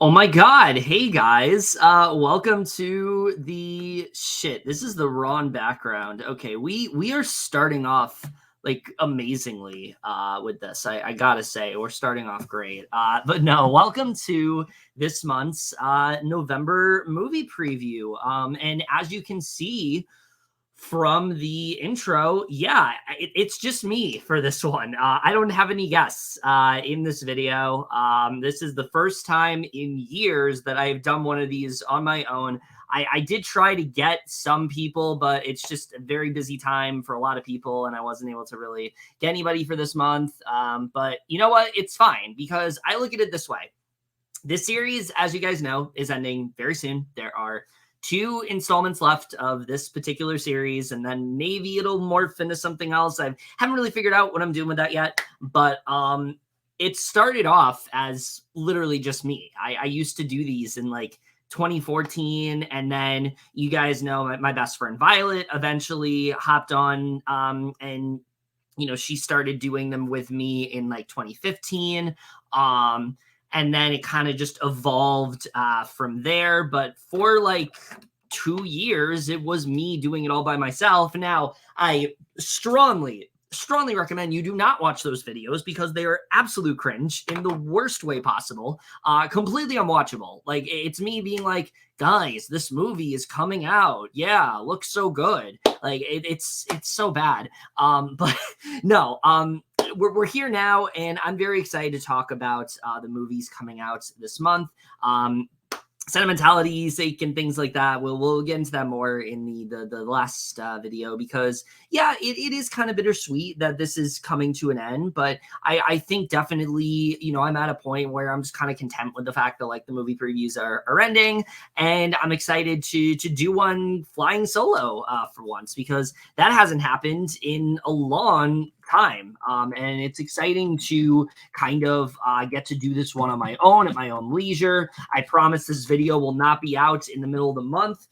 Oh my god. Hey guys. Welcome to the shit. This is the wrong background. Okay, we are starting off like amazingly with this. I gotta say, we're starting off great. But no, welcome to this month's November movie preview. And as you can see from the intro, yeah, it's just me for this one. I don't have any guests in this video. This is the first time in years that I've done one of these on my own. I did try to get some people, but it's just a very busy time for a lot of people, and I wasn't able to really get anybody for this month. But you know what? It's fine because I look at it this way. This series, as you guys know, is ending very soon. There are two installments left of this particular series, and then maybe it'll morph into something else. I haven't really figured out what I'm doing with that yet, but it started off as literally just me. I used to do these in like 2014, and then you guys know my best friend Violet eventually hopped on, and she started doing them with me in like 2015. And then it kind of just evolved from there. But for like 2 years, it was me doing it all by myself. Now, I strongly recommend you do not watch those videos because they are absolute cringe in the worst way possible. Completely unwatchable. Like, it's me being like, guys, this movie is coming out. Yeah, looks so good. Like, it's so bad. But no, we're here now, and I'm very excited to talk about the movies coming out this month. Sentimentality sake and things like that. We'll get into that more in the last video because yeah, it is kind of bittersweet that this is coming to an end, but I think definitely, I'm at a point where I'm just kind of content with the fact that like the movie previews are ending, and I'm excited to do one flying solo for once because that hasn't happened in a long time. And it's exciting to kind of get to do this one on my own at my own leisure. I promise this video will not be out in the middle of the month,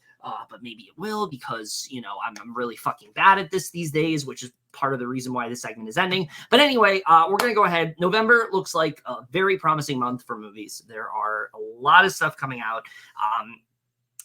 but maybe it will because, I'm really fucking bad at this these days, which is part of the reason why this segment is ending. But anyway, we're going to go ahead. November looks like a very promising month for movies. There are a lot of stuff coming out.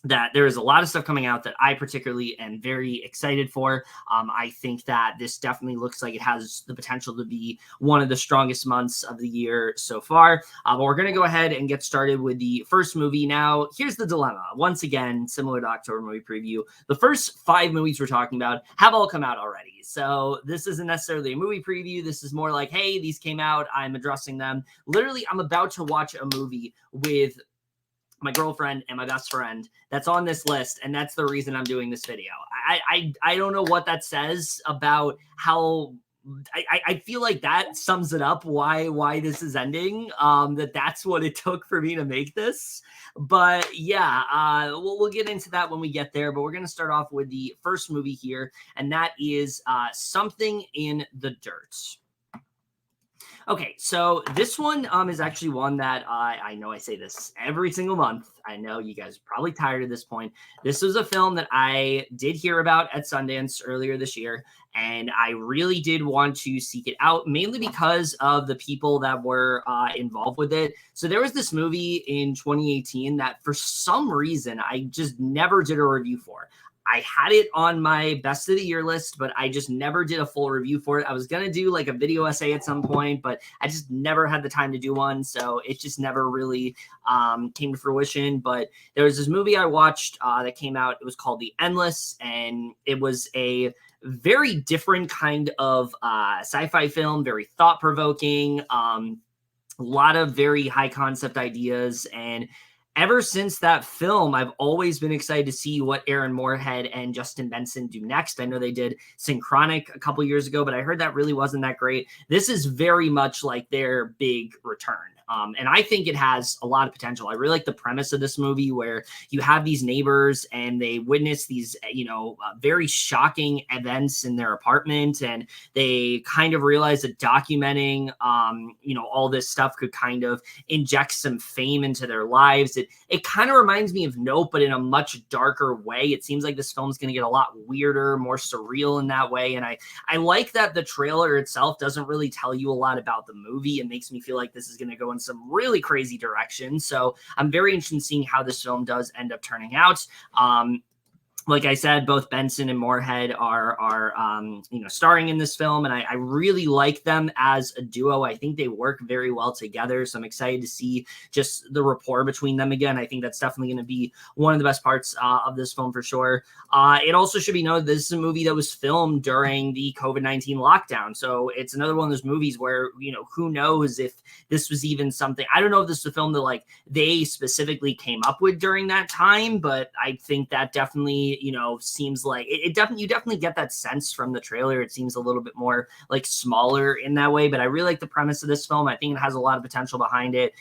That there is a lot of stuff coming out that I particularly am very excited for. I think that this definitely looks like it has the potential to be one of the strongest months of the year so far. But we're going to go ahead and get started with the first movie. Now, here's the dilemma. Once again, similar to October movie preview, the first 5 movies we're talking about have all come out already. So this isn't necessarily a movie preview. This is more like, hey, these came out. I'm addressing them. Literally, I'm about to watch a movie with my girlfriend and my best friend that's on this list, and that's the reason I'm doing this video. I don't know what that says about how I feel like that sums it up why this is ending. That's what it took for me to make this. But yeah, we'll get into that when we get there. But we're gonna start off with the first movie here, and that is Something in the Dirt. Okay, so this one is actually one that I know I say this every single month. I know you guys are probably tired at this point. This was a film that I did hear about at Sundance earlier this year, and I really did want to seek it out, mainly because of the people that were involved with it. So there was this movie in 2018 that for some reason I just never did a review for. I had it on my best of the year list, but I just never did a full review for it. I was going to do like a video essay at some point, but I just never had the time to do one. So it just never really came to fruition. But there was this movie I watched that came out. It was called The Endless, and it was a very different kind of sci-fi film, very thought-provoking, a lot of very high concept ideas. And ever since that film, I've always been excited to see what Aaron Moorhead and Justin Benson do next. I know they did Synchronic a couple years ago, but I heard that really wasn't that great. This is very much like their big return. And I think it has a lot of potential. I really like the premise of this movie where you have these neighbors and they witness these, very shocking events in their apartment. And they kind of realize that documenting, all this stuff could kind of inject some fame into their lives. It it kind of reminds me of Nope, but in a much darker way. It seems like this film's going to get a lot weirder, more surreal in that way. And I like that the trailer itself doesn't really tell you a lot about the movie. It makes me feel like this is going to go in some really crazy directions. So I'm very interested in seeing how this film does end up turning out. Like I said, both Benson and Moorhead are starring in this film, and I really like them as a duo. I think they work very well together, so I'm excited to see just the rapport between them again. I think that's definitely going to be one of the best parts of this film for sure. It also should be noted this is a movie that was filmed during the COVID-19 lockdown, so it's another one of those movies where, who knows if this was even something. I don't know if this is a film that like they specifically came up with during that time, but I think that definitely seems like you definitely get that sense from the trailer. It seems a little bit more like smaller in that way, but I really like the premise of this film. I think it has a lot of potential behind it.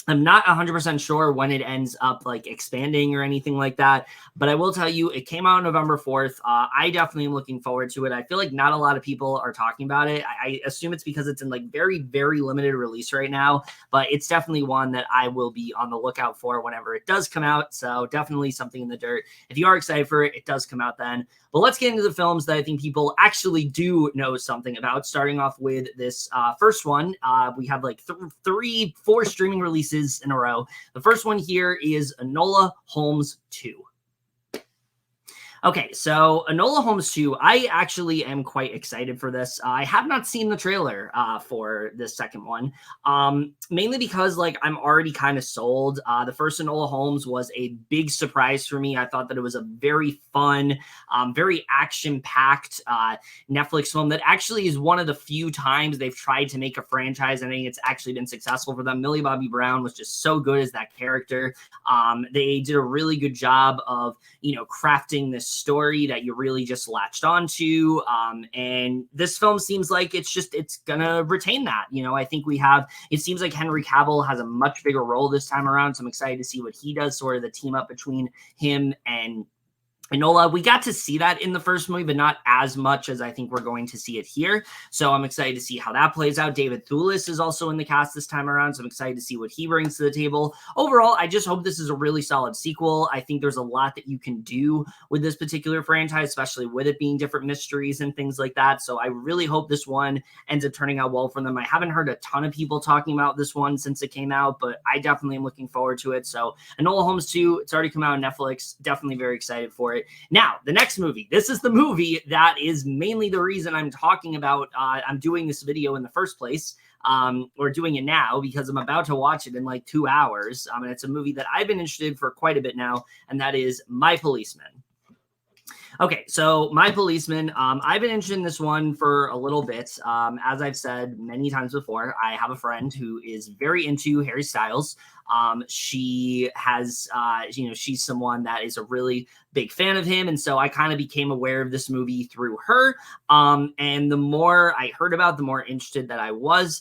I'm not 100% sure when it ends up like expanding or anything like that, but I will tell you it came out on November 4th. I definitely am looking forward to it. I feel like not a lot of people are talking about it. I assume it's because it's in like very, very limited release right now, but it's definitely one that I will be on the lookout for whenever it does come out. So definitely something in the dirt. If you are excited for it, it does come out then. But let's get into the films that I think people actually do know something about, starting off with this first one. We have like 4 streaming releases in a row. The first one here is Enola Holmes 2. Okay, so Enola Holmes 2, I actually am quite excited for this. I have not seen the trailer for this second one, mainly because like I'm already kind of sold. The first Enola Holmes was a big surprise for me. I thought that it was a very fun, very action-packed Netflix film that actually is one of the few times they've tried to make a franchise. I think it's actually been successful for them. Millie Bobby Brown was just so good as that character. They did a really good job of, crafting this story that you really just latched onto. And this film seems like it's gonna retain that. I think it seems like Henry Cavill has a much bigger role this time around. So I'm excited to see what he does, sort of the team up between him and Enola. We got to see that in the first movie, but not as much as I think we're going to see it here. So I'm excited to see how that plays out. David Thewlis is also in the cast this time around, so I'm excited to see what he brings to the table. Overall, I just hope this is a really solid sequel. I think there's a lot that you can do with this particular franchise, especially with it being different mysteries and things like that. So I really hope this one ends up turning out well for them. I haven't heard a ton of people talking about this one since it came out, but I definitely am looking forward to it. So Enola Holmes 2, it's already come out on Netflix. Definitely very excited for it. Now, the next movie. This is the movie that is mainly the reason I'm talking about, I'm doing this video in the first place, or doing it now because I'm about to watch it in like 2 hours. And it's a movie that I've been interested in for quite a bit now, and that is My Policeman. Okay, so My Policeman, I've been interested in this one for a little bit. As I've said many times before, I have a friend who is very into Harry Styles. She has, she's someone that is a really big fan of him. And so I kind of became aware of this movie through her. And the more I heard about, the more interested that I was.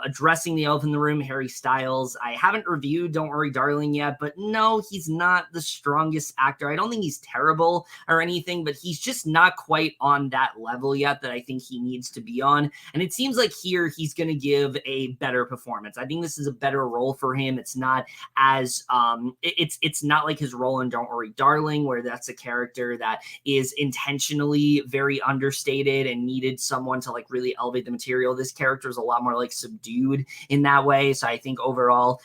Addressing the elephant in the room, Harry Styles. I haven't reviewed Don't Worry Darling yet, but no, he's not the strongest actor. I don't think he's terrible or anything, but he's just not quite on that level yet that I think he needs to be on. And it seems like here he's going to give a better performance. I think this is a better role for him. It's not as it's not like his role in Don't Worry Darling, where that's a character that is intentionally very understated and needed someone to like really elevate the material. This character is a lot more like subdued in that way. So I think overall,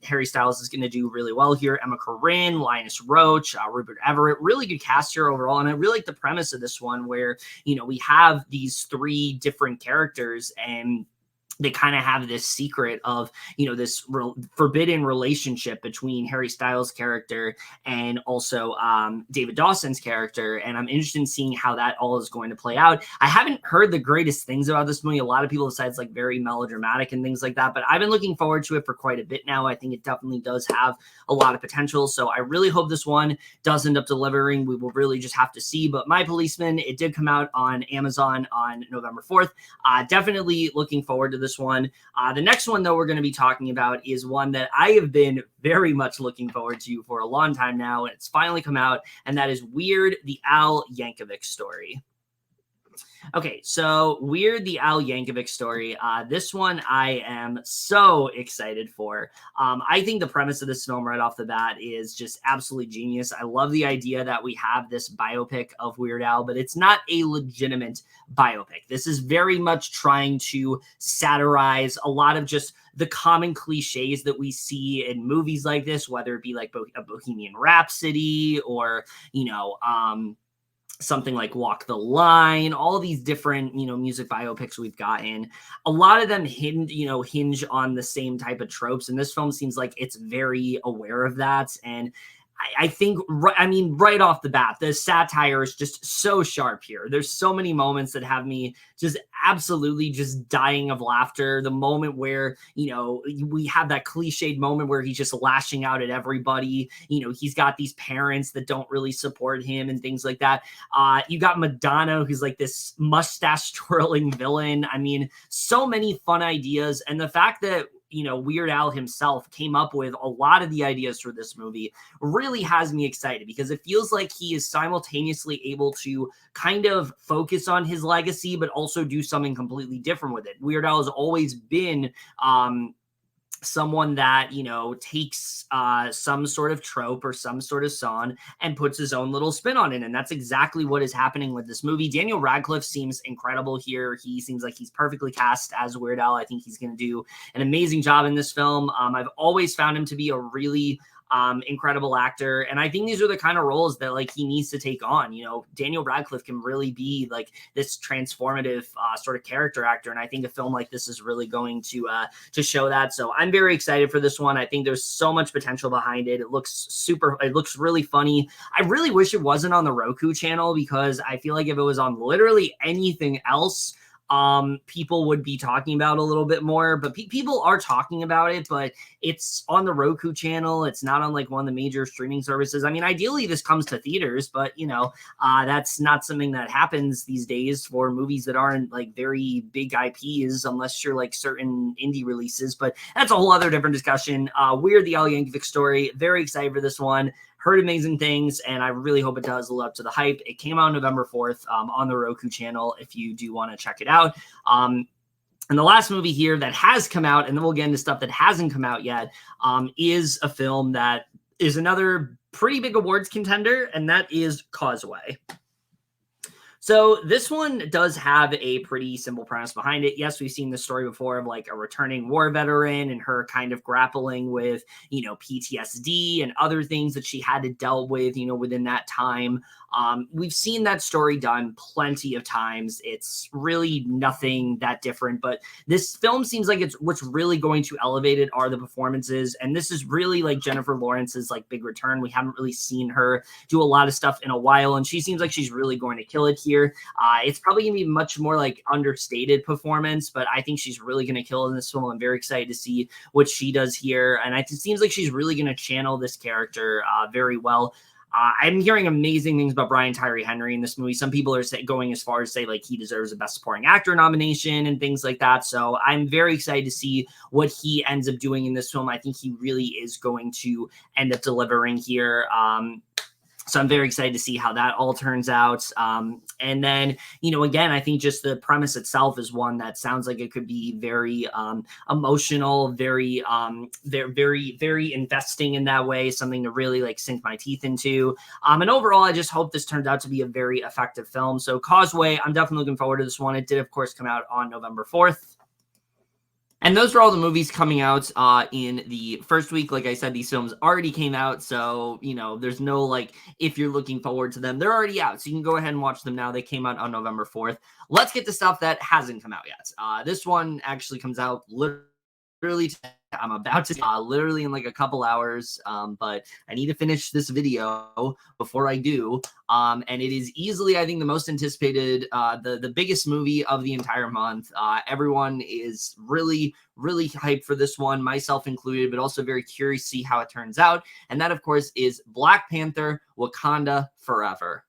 Harry Styles is going to do really well here. Emma Corrin, Linus Roach, Rupert Everett, really good cast here overall. And I really like the premise of this one where, we have these 3 different characters and they kind of have this secret of, this forbidden relationship between Harry Styles' character and also David Dawson's character. And I'm interested in seeing how that all is going to play out. I haven't heard the greatest things about this movie. A lot of people have said it's like very melodramatic and things like that, but I've been looking forward to it for quite a bit now. I think it definitely does have a lot of potential. So I really hope this one does end up delivering. We will really just have to see. But My Policeman, it did come out on Amazon on November 4th. Definitely looking forward to this one. The next one, though, we're going to be talking about is one that I have been very much looking forward to for a long time now, and it's finally come out, and that is Weird, the Al Yankovic Story. Okay, so Weird the Al Yankovic story. This one I am so excited for. I think the premise of this film right off the bat is just absolutely genius. I love the idea that we have this biopic of Weird Al, but it's not a legitimate biopic. This is very much trying to satirize a lot of just the common cliches that we see in movies like this, whether it be like a Bohemian Rhapsody or, you know, something like Walk the Line, all these different, you know, music biopics we've gotten. A lot of them hinge on the same type of tropes. And this film seems like it's very aware of that. And I think, I mean, right off the bat, the satire is just so sharp here. There's so many moments that have me just absolutely just dying of laughter. The moment where, you know, we have that cliched moment where he's just lashing out at everybody. You know, he's got these parents that don't really support him and things like that. You got Madonna, who's like this mustache twirling villain. I mean, so many fun ideas. And the fact that, you know, Weird Al himself came up with a lot of the ideas for this movie really has me excited, because it feels like he is simultaneously able to kind of focus on his legacy, but also do something completely different with it. Weird Al has always been, someone that, you know, takes some sort of trope or some sort of song and puts his own little spin on it. And that's exactly what is happening with this movie. Daniel Radcliffe seems incredible here. He seems like he's perfectly cast as Weird Al. I think he's going to do an amazing job in this film. I've always found him to be a really incredible actor. And I think these are the kind of roles that like he needs to take on. You know, Daniel Radcliffe can really be like this transformative sort of character actor. And I think a film like this is really going to show that. So I'm very excited for this one. I think there's so much potential behind it. It looks really funny. I really wish it wasn't on the Roku channel, because I feel like if it was on literally anything else, people would be talking about a little bit more, but people are talking about it, but it's on the Roku channel. It's not on like one of the major streaming services. I mean, ideally this comes to theaters, but you know, that's not something that happens these days for movies that aren't like very big IPs, unless you're like certain indie releases, but that's a whole other different discussion. Weird the Al Yankovic story. Very excited for this one. Heard amazing things, and I really hope it does live up to the hype. It came out November 4th on the Roku channel if you do want to check it out. And the last movie here that has come out, and then we'll get into stuff that hasn't come out yet, is a film that is another pretty big awards contender, and that is Causeway. So this one does have a pretty simple premise behind it. Yes, we've seen this story before of like a returning war veteran and her kind of grappling with, you know, PTSD and other things that she had to deal with, you know, within that time. We've seen that story done plenty of times. It's really nothing that different, but this film seems like it's what's really going to elevate it are the performances. And this is really like Jennifer Lawrence's like big return. We haven't really seen her do a lot of stuff in a while, and she seems like she's really going to kill it here. It's probably gonna be much more like understated performance, but I think she's really gonna kill in this film. I'm very excited to see what she does here, and it seems like she's really gonna channel this character very well. I'm hearing amazing things about Brian Tyree Henry in this movie. Some people are going as far as say like he deserves a Best Supporting Actor nomination and things like that. So I'm very excited to see what he ends up doing in this film. I think he really is going to end up delivering here. So I'm very excited to see how that all turns out. And then, you know, again, I think just the premise itself is one that sounds like it could be very emotional, very investing in that way, something to really like sink my teeth into. And overall, I just hope this turns out to be a very effective film. So Causeway, I'm definitely looking forward to this one. It did, of course, come out on November 4th. And those are all the movies coming out in the first week. Like I said, these films already came out. So, you know, there's no like, if you're looking forward to them, they're already out. So you can go ahead and watch them now. They came out on November 4th. Let's get to stuff that hasn't come out yet. This one actually comes out literally today. I'm about to literally in like a couple hours, but I need to finish this video before I do. And it is easily, I think, the most anticipated, the biggest movie of the entire month. Everyone is really hyped for this one, myself included, but also very curious to see how it turns out. And that, of course, is Black Panther: Wakanda Forever.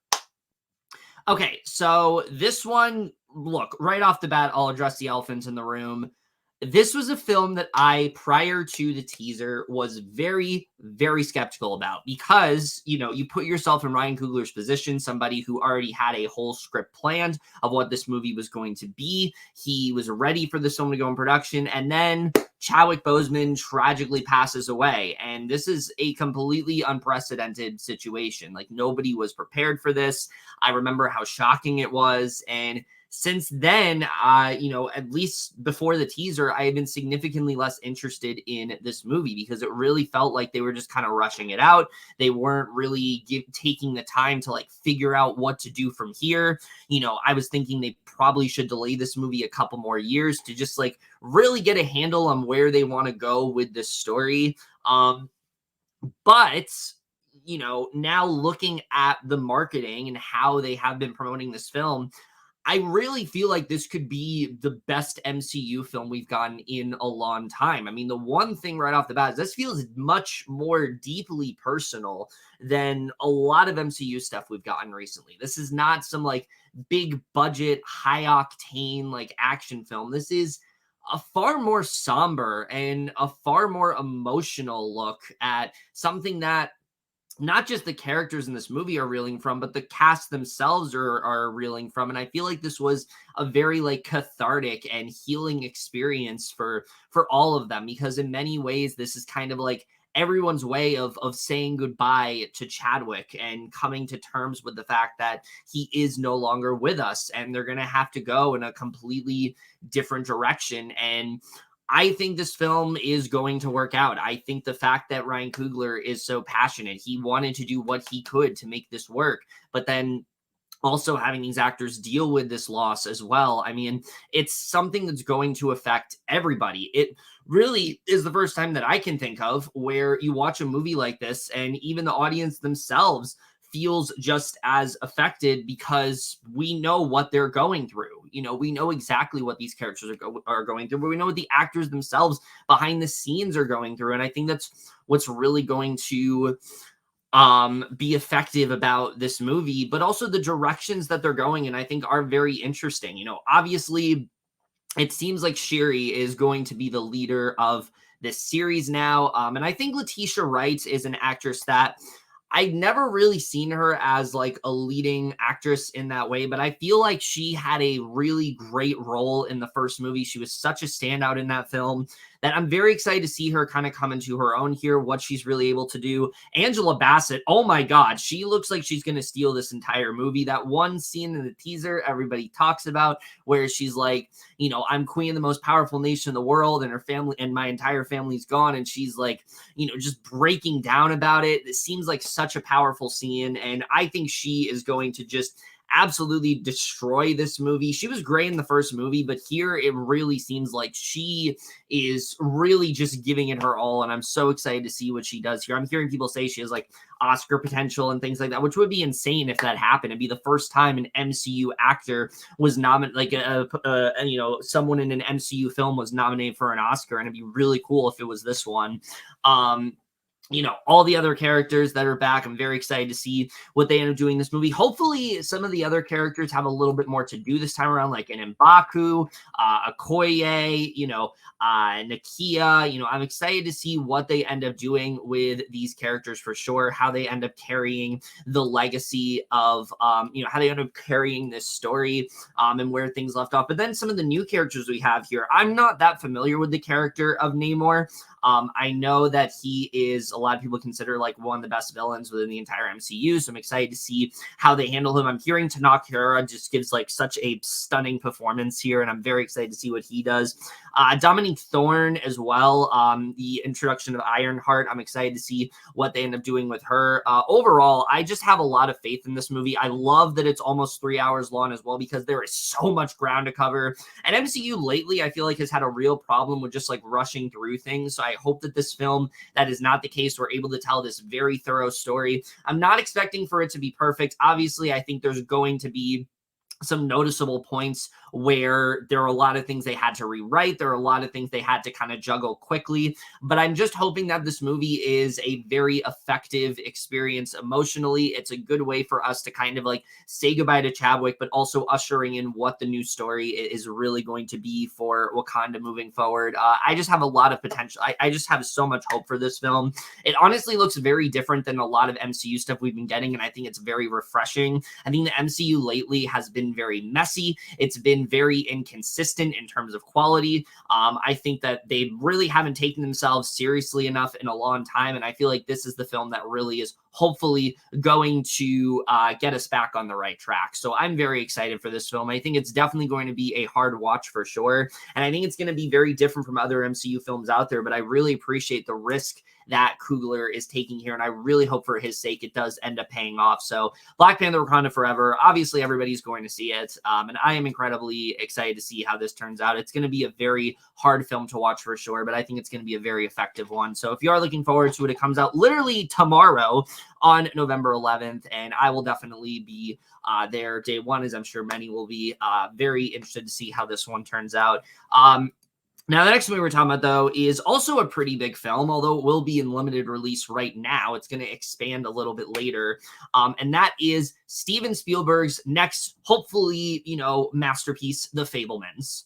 Okay, so this one, look, right off the bat, I'll address the elephant in the room. This was a film that I, prior to the teaser, was very, very skeptical about because, you know, you put yourself in Ryan Coogler's position, somebody who already had a whole script planned of what this movie was going to be. He was ready for this film to go in production, and then Chadwick Boseman tragically passes away. And this is a completely unprecedented situation. Like, nobody was prepared for this. I remember how shocking it was. And since then, you know, at least before the teaser, I had been significantly less interested in this movie because it really felt like they were just kind of rushing it out. They weren't really taking the time to like figure out what to do from here. You know, I was thinking they probably should delay this movie a couple more years to just like really get a handle on where they want to go with this story. But you know, now looking at the marketing and how they have been promoting this film, I really feel like this could be the best MCU film we've gotten in a long time. I mean, the one thing right off the bat is this feels much more deeply personal than a lot of MCU stuff we've gotten recently. This is not some like big budget, high octane like action film. This is a far more somber and a far more emotional look at something that not just the characters in this movie are reeling from, but the cast themselves are reeling from. And I feel like this was a very like cathartic and healing experience for all of them, because in many ways this is kind of like everyone's way of saying goodbye to Chadwick and coming to terms with the fact that he is no longer with us and they're going to have to go in a completely different direction. And I think this film is going to work out. I think the fact that Ryan Coogler is so passionate, he wanted to do what he could to make this work, but then also having these actors deal with this loss as well. I mean, it's something that's going to affect everybody. It really is the first time that I can think of where you watch a movie like this and even the audience themselves feels just as affected because we know what they're going through. You know, we know exactly what these characters are going through, but we know what the actors themselves behind the scenes are going through. And I think that's what's really going to be effective about this movie, but also the directions that they're going in, I think are very interesting. You know, obviously it seems like Shuri is going to be the leader of this series now. And I think Letitia Wright is an actress that I'd never really seen her as like a leading actress in that way, but I feel like she had a really great role in the first movie. She was such a standout in that film that I'm very excited to see her kind of come into her own here, what she's really able to do. Angela Bassett, oh my God, she looks like she's going to steal this entire movie. That one scene in the teaser everybody talks about where she's like, you know, I'm queen of the most powerful nation in the world and her family and my entire family's gone. And she's like, you know, just breaking down about it. It seems like such a powerful scene. And I think she is going to just absolutely destroy this movie. She was great in the first movie, but here it really seems like she is really just giving it her all. And I'm so excited to see what she does here. I'm hearing people say she has like Oscar potential and things like that, which would be insane if that happened. It'd be the first time an MCU actor was nominated, like you know, someone in an MCU film was nominated for an Oscar, and it'd be really cool if it was this one. You know, all the other characters that are back, I'm very excited to see what they end up doing in this movie. Hopefully, some of the other characters have a little bit more to do this time around, like an M'Baku, Okoye, you know, Nakia. You know, I'm excited to see what they end up doing with these characters for sure, how they end up carrying the legacy of, you know, how they end up carrying this story and where things left off. But then some of the new characters we have here, I'm not that familiar with the character of Namor. I know that he is, a lot of people consider like one of the best villains within the entire MCU, so I'm excited to see how they handle him. I'm hearing Tanakura just gives like such a stunning performance here, and I'm very excited to see what he does. Dominique Thorne as well, the introduction of Ironheart, I'm excited to see what they end up doing with her. Overall, I just have a lot of faith in this movie. I love that it's almost 3 hours long as well, because there is so much ground to cover. And MCU lately, I feel like, has had a real problem with just like rushing through things. So I hope that this film, that is not the case. We're able to tell this very thorough story. I'm not expecting for it to be perfect. Obviously, I think there's going to be some noticeable points where there are a lot of things they had to rewrite. There are a lot of things they had to kind of juggle quickly. But I'm just hoping that this movie is a very effective experience emotionally. It's a good way for us to kind of like say goodbye to Chadwick, but also ushering in what the new story is really going to be for Wakanda moving forward. I just have a lot of potential. I just have so much hope for this film. It honestly looks very different than a lot of MCU stuff we've been getting, and I think it's very refreshing. I think the MCU lately has been very messy. It's been very inconsistent in terms of quality. I think that they really haven't taken themselves seriously enough in a long time, and I feel like this is the film that really is hopefully going to get us back on the right track. So I'm very excited for this film. I think it's definitely going to be a hard watch for sure, and I think it's going to be very different from other MCU films out there, but I really appreciate the risk that Coogler is taking here, and I really hope for his sake it does end up paying off. So Black Panther Wakanda Forever, obviously everybody's going to see it, and I am incredibly excited to see how this turns out. It's going to be a very hard film to watch for sure, but I think it's going to be a very effective one. So if you are looking forward to it, it comes out literally tomorrow on November 11th, and I will definitely be there day one, as I'm sure many will be very interested to see how this one turns out. Now, the next movie we're talking about, though, is also a pretty big film, although it will be in limited release right now. It's going to expand a little bit later, and that is Steven Spielberg's next, hopefully, masterpiece, The Fabelmans.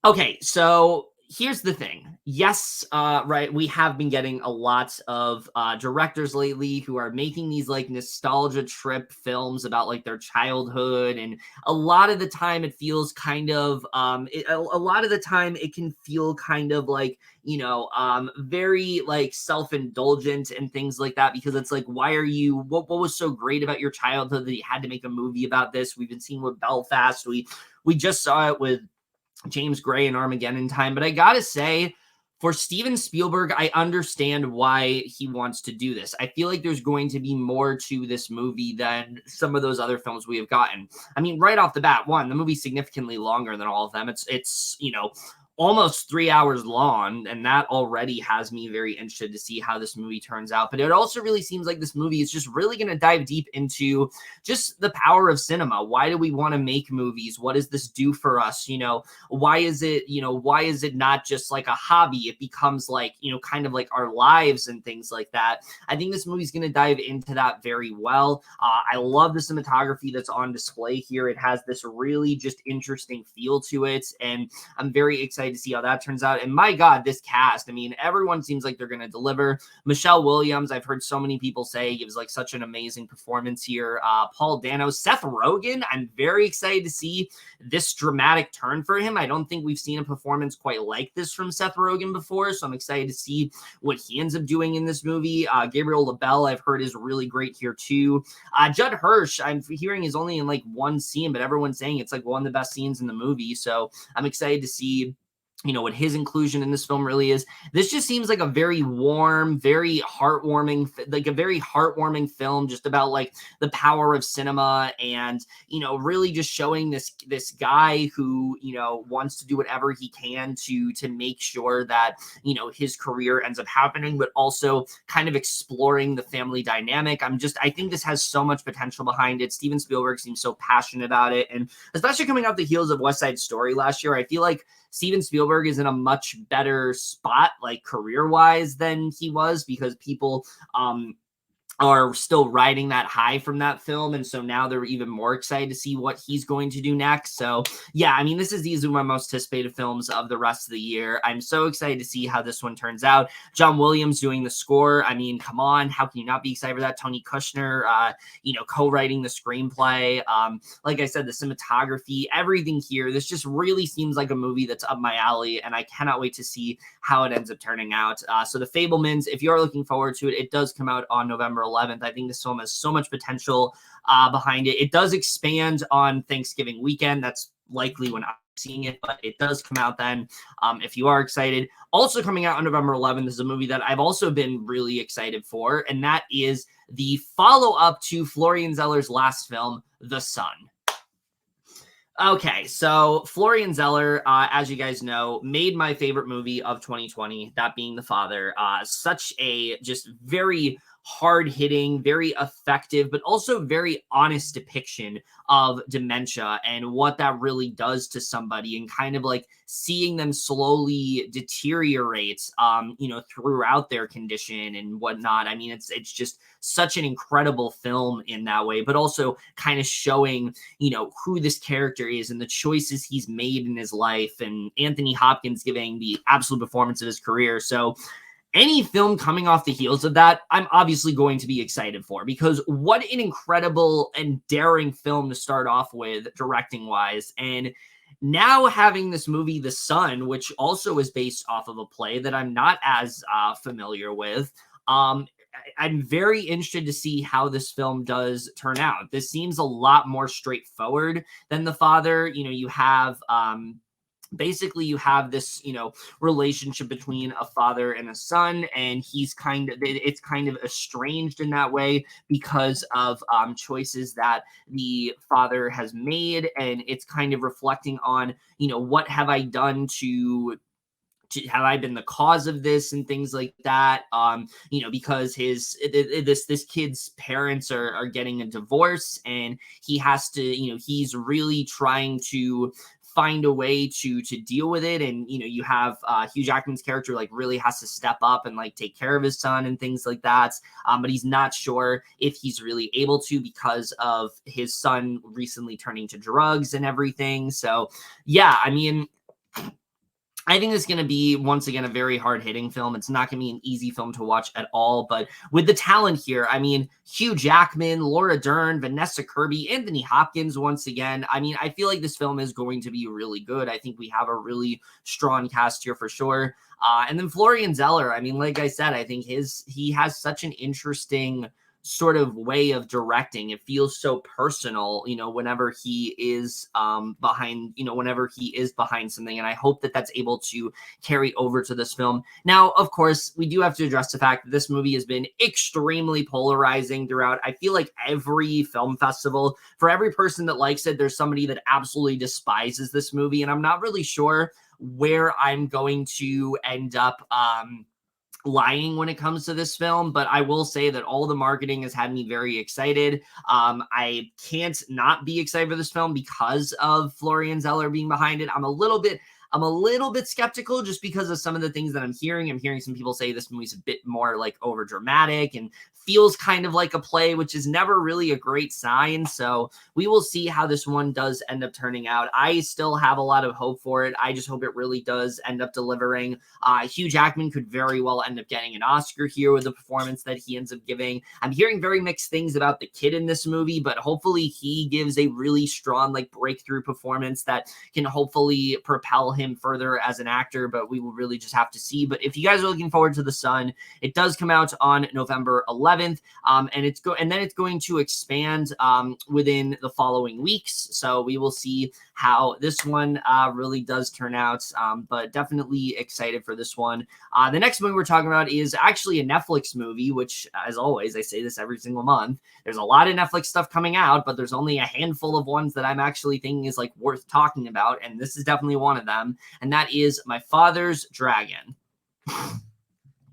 Okay, so here's the thing. Yes, right, we have been getting a lot of directors lately who are making these like nostalgia trip films about like their childhood, and a lot of the time it feels kind of a lot of the time it can feel kind of like very like self-indulgent and things like that, because it's like, why are you what was so great about your childhood that you had to make a movie about this? We've been seeing with Belfast, we just saw it with James Gray and Armageddon Time. But I gotta say, for Steven Spielberg, I understand why he wants to do this. I feel like there's going to be more to this movie than some of those other films we have gotten. I mean, right off the bat, the movie's significantly longer than all of them. It's almost 3 hours long, and that already has me very interested to see how this movie turns out. But it also really seems like this movie is just really going to dive deep into just the power of cinema. Why do we want to make movies? What does this do for us? Why is it not just like a hobby? It becomes like, kind of like our lives and things like that. I think this movie's going to dive into that very well. I love the cinematography that's on display here. It has this really just interesting feel to it, and I'm very excited to see how that turns out. And my God, this cast, I mean, everyone seems like they're going to deliver. Michelle Williams, I've heard so many people say gives like such an amazing performance here. Paul Dano, Seth Rogen, I'm very excited to see this dramatic turn for him. I don't think we've seen a performance quite like this from Seth Rogen before, so I'm excited to see what he ends up doing in this movie. Gabriel LaBelle, I've heard, is really great here too. Judd Hirsch, I'm hearing is only in like one scene, but everyone's saying it's like one of the best scenes in the movie, so I'm excited to see what his inclusion in this film really is. This just seems like a very warm, very heartwarming film, just about like the power of cinema, and really just showing this guy who wants to do whatever he can to make sure that his career ends up happening, but also kind of exploring the family dynamic. I think this has so much potential behind it. Steven Spielberg seems so passionate about it, and especially coming off the heels of West Side Story last year, I feel like Steven Spielberg is in a much better spot, like career-wise, than he was, because people are still riding that high from that film, and so now they're even more excited to see what he's going to do next. So yeah, I mean, these are my most anticipated films of the rest of the year. I'm so excited to see how this one turns out. John Williams doing the score, I mean, come on, how can you not be excited for that? Tony Kushner co-writing the screenplay. Like I said, the cinematography, everything here, this just really seems like a movie that's up my alley, and I cannot wait to see how it ends up turning out. So The Fabelmans, if you are looking forward to it, it does come out on November 11th. I think this film has so much potential behind it. It does expand on Thanksgiving weekend. That's likely when I'm seeing it, but it does come out then if you are excited. Also coming out on November 11th is a movie that I've also been really excited for, and that is the follow-up to Florian Zeller's last film, The Son. Okay, so Florian Zeller, as you guys know, made my favorite movie of 2020, that being The Father. Such a just very hard-hitting, very effective, but also very honest depiction of dementia and what that really does to somebody, and kind of like seeing them slowly deteriorate, throughout their condition and whatnot. I mean, it's just such an incredible film in that way, but also kind of showing, who this character is and the choices he's made in his life, and Anthony Hopkins giving the absolute performance of his career. So any film coming off the heels of that, I'm obviously going to be excited for, because what an incredible and daring film to start off with, directing wise. And now having this movie, The Son, which also is based off of a play that I'm not as familiar with. I'm very interested to see how this film does turn out. This seems a lot more straightforward than The Father. You have basically you have this relationship between a father and a son, and it's kind of estranged in that way because of choices that the father has made, and it's kind of reflecting on what have I done to have I been the cause of this and things like that. Because this kid's parents are getting a divorce, and he has to, he's really trying to find a way to deal with it. And you have Hugh Jackman's character like really has to step up and like take care of his son and things like that. But he's not sure if he's really able to, because of his son recently turning to drugs and everything. So yeah, I mean, I think it's going to be, once again, a very hard-hitting film. It's not going to be an easy film to watch at all, but with the talent here, I mean, Hugh Jackman, Laura Dern, Vanessa Kirby, Anthony Hopkins, once again, I mean, I feel like this film is going to be really good. I think we have a really strong cast here for sure. And then Florian Zeller, I mean, like I said, I think he has such an interesting sort of way of directing. It feels so personal, whenever he is whenever he is behind something. And I hope that that's able to carry over to this film. Now, of course, we do have to address the fact that this movie has been extremely polarizing throughout. I feel like every film festival, for every person that likes it, there's somebody that absolutely despises this movie. And I'm not really sure where I'm going to end up lying when it comes to this film, but I will say that all the marketing has had me very excited. I can't not be excited for this film because of Florian Zeller being behind it. I'm a little bit skeptical just because of some of the things that I'm hearing. I'm hearing some people say this movie's a bit more like over dramatic and feels kind of like a play, which is never really a great sign. So we will see how this one does end up turning out. I still have a lot of hope for it. I just hope it really does end up delivering. Hugh Jackman could very well end up getting an Oscar here with the performance that he ends up giving. I'm hearing very mixed things about the kid in this movie, but hopefully he gives a really strong like breakthrough performance that can hopefully propel him further as an actor, but we will really just have to see. But if you guys are looking forward to The Son, it does come out on November 11th. And then it's going to expand within the following weeks. So we will see how this one really does turn out. But definitely excited for this one. The next movie we're talking about is actually a Netflix movie, which, as always, I say this every single month. There's a lot of Netflix stuff coming out, but there's only a handful of ones that I'm actually thinking is like worth talking about, and this is definitely one of them, and that is My Father's Dragon.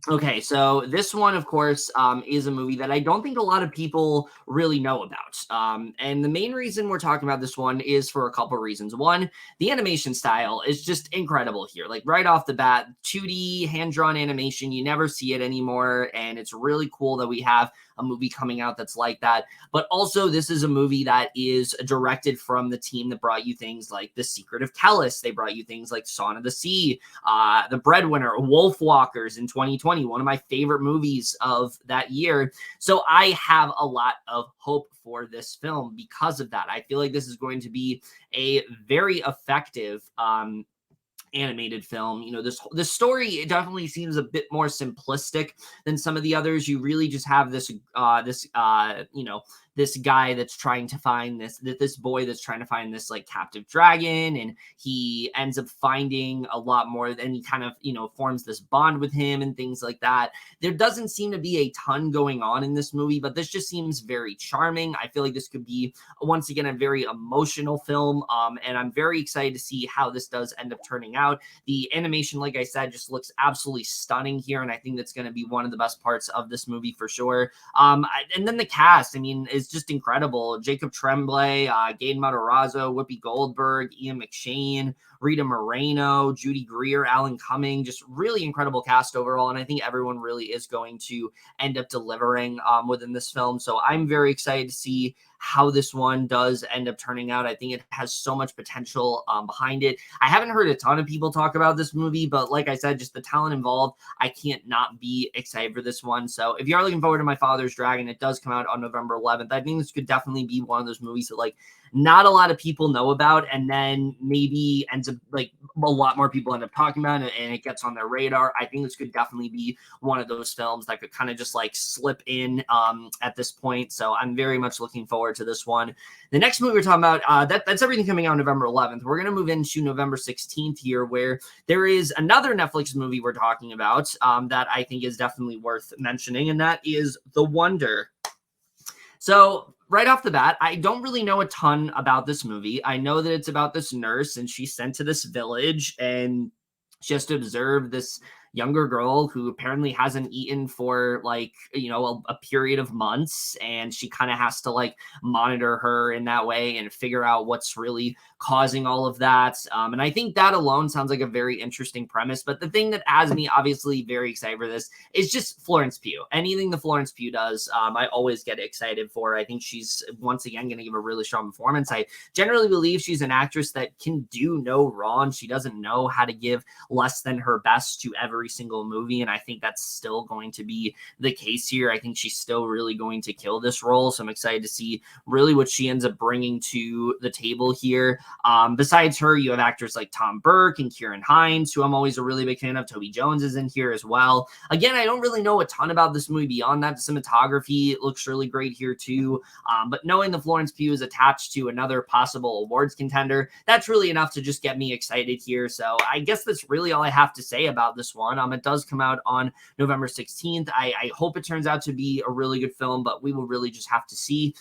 Okay, so this one, of course, is a movie that I don't think a lot of people really know about. And the main reason we're talking about this one is for a couple of reasons. One, the animation style is just incredible here. Like right off the bat, 2D hand-drawn animation, you never see it anymore. And it's really cool that we have a movie coming out that's like that. But also, this is a movie that is directed from the team that brought you things like The Secret of Kellis. They brought you things like Song of the Sea, The Breadwinner, Wolfwalkers in 2020, one of my favorite movies of that year. So I have a lot of hope for this film because of that. I feel like this is going to be a very effective animated film. This story, it definitely seems a bit more simplistic than some of the others. You really just have this this guy that's trying to find this boy that's trying to find this like captive dragon, and he ends up finding a lot more, and he kind of forms this bond with him and things like that. There doesn't seem to be a ton going on in this movie, but this just seems very charming. I feel like this could be, once again, a very emotional film, and I'm very excited to see how this does end up turning out. out. The animation, like I said, just looks absolutely stunning here, and I think that's going to be one of the best parts of this movie for sure. And then the cast, I mean, is just incredible. Jacob Tremblay, Gaten Matarazzo, Whoopi Goldberg, Ian McShane, Rita Moreno, Judy Greer, Alan Cumming, just really incredible cast overall. And I think everyone really is going to end up delivering within this film. So I'm very excited to see how this one does end up turning out. I think it has so much potential behind it. I haven't heard a ton of people talk about this movie, but like I said, just the talent involved, I can't not be excited for this one. So if you are looking forward to My Father's Dragon, it does come out on November 11th. I think this could definitely be one of those movies that like not a lot of people know about, and then maybe ends up like a lot more people end up talking about it and it gets on their radar. I think this could definitely be one of those films that could kind of just like slip in at this point. So I'm very much looking forward to this one. The next movie we're talking about, that's everything coming out November 11th. We're going to move into November 16th here, where there is another Netflix movie we're talking about that I think is definitely worth mentioning, and that is The Wonder. So right off the bat, I don't really know a ton about this movie. I know that it's about this nurse, and she's sent to this village, and she has to observe this younger girl who apparently hasn't eaten for like, you know, a period of months, and she kind of has to like monitor her in that way and figure out what's really causing all of that. And I think that alone sounds like a very interesting premise. But the thing that has me obviously very excited for this is just Florence Pugh. Anything that Florence Pugh does, I always get excited for. I think she's once again going to give a really strong performance. I generally believe she's an actress that can do no wrong. She doesn't know how to give less than her best to every single movie, and I think that's still going to be the case here. I think she's still really going to kill this role, so I'm excited to see really what she ends up bringing to the table here. Besides her, you have actors like Tom Burke and Kieran Hines, who I'm always a really big fan of. Toby Jones is in here as well. Again, I don't really know a ton about this movie beyond that. The cinematography looks really great here too, but knowing that Florence Pugh is attached to another possible awards contender, that's really enough to just get me excited here. So I guess that's really all I have to say about this one. It does come out on November 16th. I hope it turns out to be a really good film, but we will really just have to see.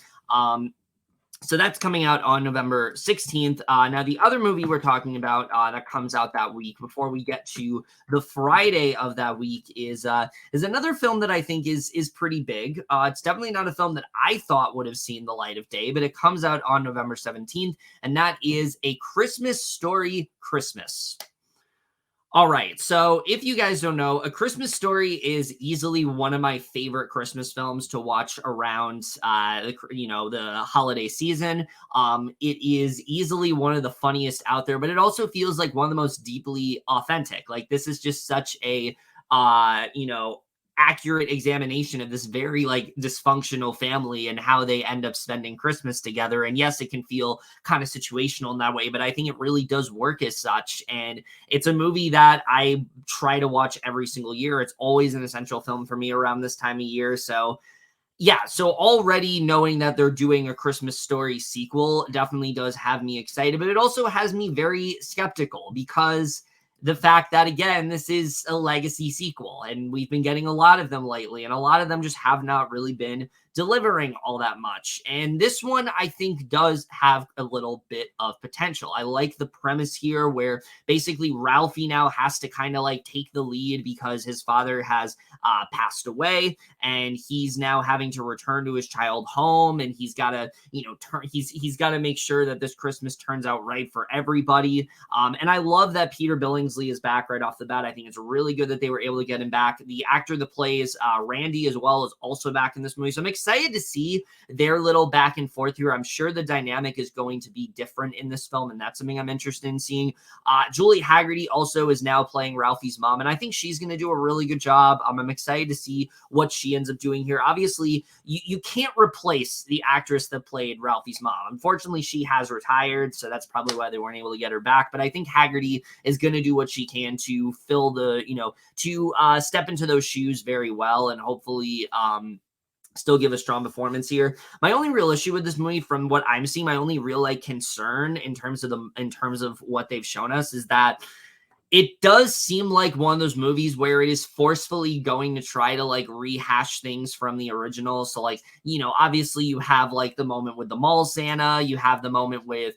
So that's coming out on November 16th. Now, the other movie we're talking about that comes out that week, before we get to the Friday of that week, is another film that I think is pretty big. It's definitely not a film that I thought would have seen the light of day, but it comes out on November 17th, and that is A Christmas Story Christmas. All right, so if you guys don't know, A Christmas Story is easily one of my favorite Christmas films to watch around, the holiday season. It is easily one of the funniest out there, but it also feels like one of the most deeply authentic. Like, this is just such a, accurate examination of this very like dysfunctional family and how they end up spending Christmas together. And yes, it can feel kind of situational in that way, but I think it really does work as such. And it's a movie that I try to watch every single year. It's always an essential film for me around this time of year. So yeah, so already knowing that they're doing A Christmas Story sequel definitely does have me excited, but it also has me very skeptical, because the fact that, again, this is a legacy sequel, and we've been getting a lot of them lately, and a lot of them just have not really been delivering all that much. And this one, I think, does have a little bit of potential. I like the premise here, where basically Ralphie now has to kind of like take the lead because his father has passed away, and he's now having to return to his child home, and he's got to, he's got to make sure that this Christmas turns out right for everybody. And I love that Peter Billingsley is back right off the bat. I think it's really good that they were able to get him back. The actor that plays Randy as well is also back in this movie, so I'm excited to see their little back and forth here. I'm sure the dynamic is going to be different in this film, and that's something I'm interested in seeing. Julie Haggerty also is now playing Ralphie's mom, and I think she's going to do a really good job. I'm excited to see what she ends up doing here. Obviously, you can't replace the actress that played Ralphie's mom. Unfortunately, she has retired, so that's probably why they weren't able to get her back. But I think Haggerty is going to do what she can to fill the, to step into those shoes very well, and hopefully still give a strong performance here. My only real issue with this movie, from what I'm seeing, my only real like concern in terms of what they've shown us, is that it does seem like one of those movies where it is forcefully going to try to like rehash things from the original. So like, obviously you have like the moment with the mall Santa, you have the moment with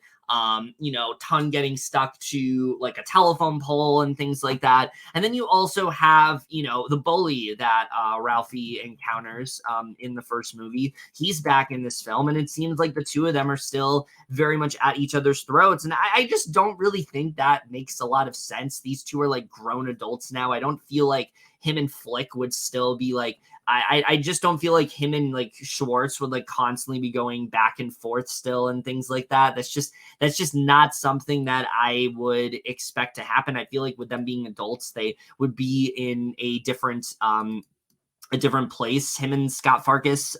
you know, Ton getting stuck to like a telephone pole and things like that. And then you also have, you know, the bully that Ralphie encounters in the first movie. He's back in this film, and it seems like the two of them are still very much at each other's throats. And I just don't really think that makes a lot of sense. These two are like grown adults now. I don't feel like him and Flick would still be like, I just don't feel like him and like Schwartz would like constantly be going back and forth still and things like that. That's just not something that I would expect to happen. I feel like with them being adults, they would be in a different place. Him and Scott Farkus.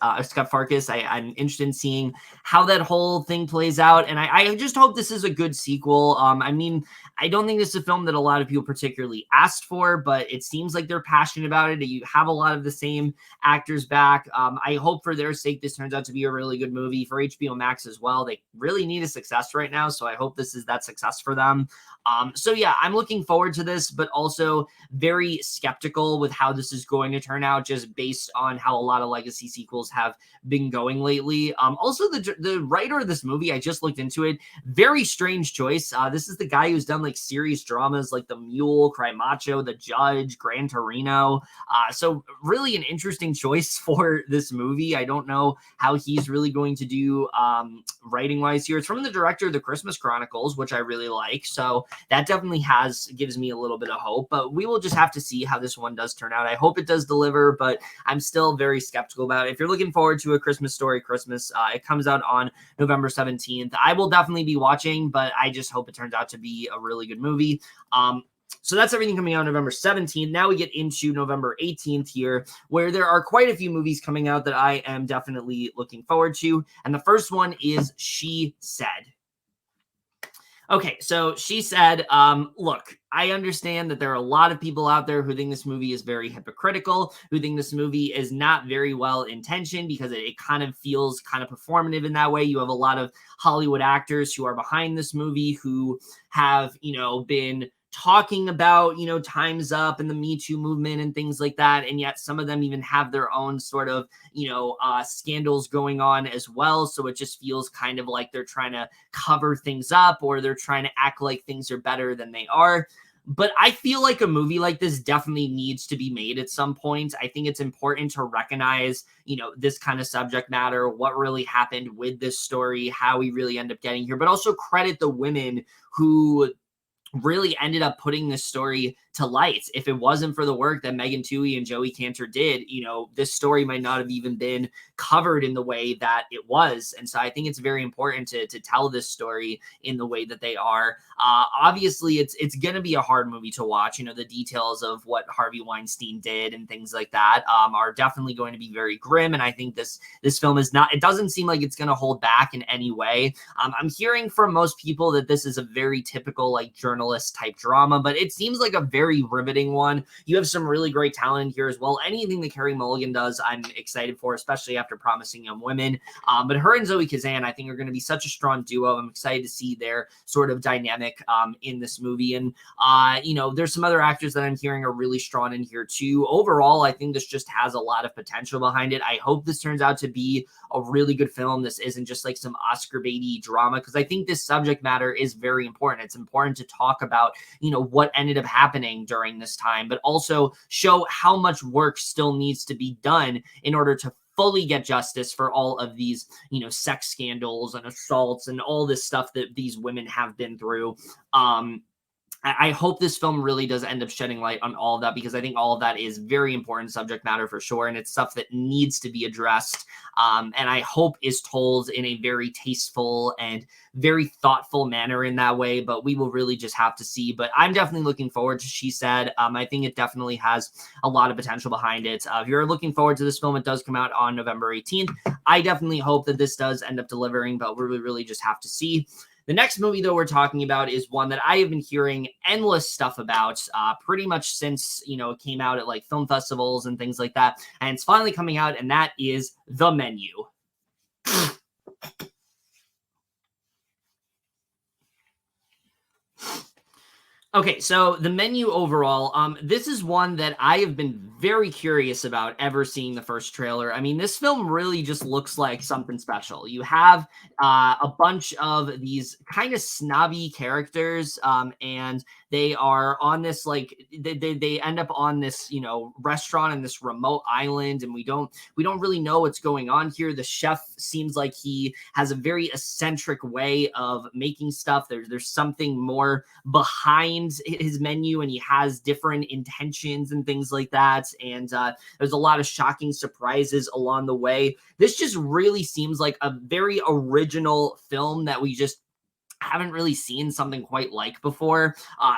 I'm interested in seeing how that whole thing plays out, and I just hope this is a good sequel. I mean, I don't think this is a film that a lot of people particularly asked for, but it seems like they're passionate about it. You have a lot of the same actors back. I hope for their sake this turns out to be a really good movie for HBO Max as well. They really need a success right now, so I hope this is that success for them. So yeah, I'm looking forward to this, but also very skeptical with how this is going to turn out, just based on how a lot of legacy sequels have been going lately. Also, the writer of this movie, I just looked into it. Very strange choice. This is the guy who's done like serious dramas like The Mule, Cry Macho, The Judge, Gran Torino. So really an interesting choice for this movie. I don't know how he's really going to do writing wise here. It's from the director of The Christmas Chronicles, which I really like. So that definitely gives me a little bit of hope, but we will just have to see how this one does turn out. I hope it does deliver, but I'm still very skeptical about it. If you're looking forward to A Christmas Story Christmas, it comes out on November 17th. I will definitely be watching, but I just hope it turns out to be a really good movie. So that's everything coming out November 17th. Now we get into November 18th here, where there are quite a few movies coming out that I am definitely looking forward to. And the first one is She Said. Okay, so She Said, look, I understand that there are a lot of people out there who think this movie is very hypocritical, who think this movie is not very well intentioned because it kind of feels kind of performative in that way. You have a lot of Hollywood actors who are behind this movie who have, you know, been talking about, you know, Time's Up and the Me Too movement and things like that. And yet some of them even have their own sort of, you know, scandals going on as well. So it just feels kind of like they're trying to cover things up, or they're trying to act like things are better than they are. But I feel like a movie like this definitely needs to be made at some point. I think it's important to recognize, you know, this kind of subject matter, what really happened with this story, how we really end up getting here, but also credit the women who really ended up putting this story to light. If it wasn't for the work that Megan Twohey and Joey Cantor did, you know, this story might not have even been covered in the way that it was. And so I think it's very important to tell this story in the way that they are. Obviously, it's going to be a hard movie to watch. You know, the details of what Harvey Weinstein did and things like that are definitely going to be very grim. And I think this film is not, it doesn't seem like it's going to hold back in any way. I'm hearing from most people that this is a very typical like journalist type drama, but it seems like a very riveting one. You have some really great talent here as well. Anything that Carey Mulligan does, I'm excited for, especially after Promising Young Women. But her and Zoe Kazan, I think, are going to be such a strong duo. I'm excited to see their sort of dynamic in this movie. And, you know, there's some other actors that I'm hearing are really strong in here too. Overall, I think this just has a lot of potential behind it. I hope this turns out to be a really good film. This isn't just like some Oscar baity drama, because I think this subject matter is very important. It's important to talk about, you know, what ended up happening during this time, but also show how much work still needs to be done in order to fully get justice for all of these, you know, sex scandals and assaults and all this stuff that these women have been through. I hope this film really does end up shedding light on all of that, because I think all of that is very important subject matter for sure. And it's stuff that needs to be addressed. And I hope is told in a very tasteful and very thoughtful manner in that way, but we will really just have to see. But I'm definitely looking forward to She Said. I think it definitely has a lot of potential behind it. If you're looking forward to this film, it does come out on November 18th. I definitely hope that this does end up delivering, but we really just have to see. The next movie, though, we're talking about is one that I have been hearing endless stuff about pretty much since, you know, it came out at like film festivals and things like that. And it's finally coming out, and that is The Menu. Okay, so the menu overall, this is one that I have been very curious about ever seeing the first trailer. I mean, this film really just looks like something special. You have a bunch of these kind of snobby characters, and they are on this like they end up on this restaurant in this remote island, and we don't really know what's going on here. The chef seems like he has a very eccentric way of making stuff. There's something more behind his menu, and he has different intentions and things like that. And there's a lot of shocking surprises along the way. This just really seems like a very original film that we just haven't really seen something quite like before.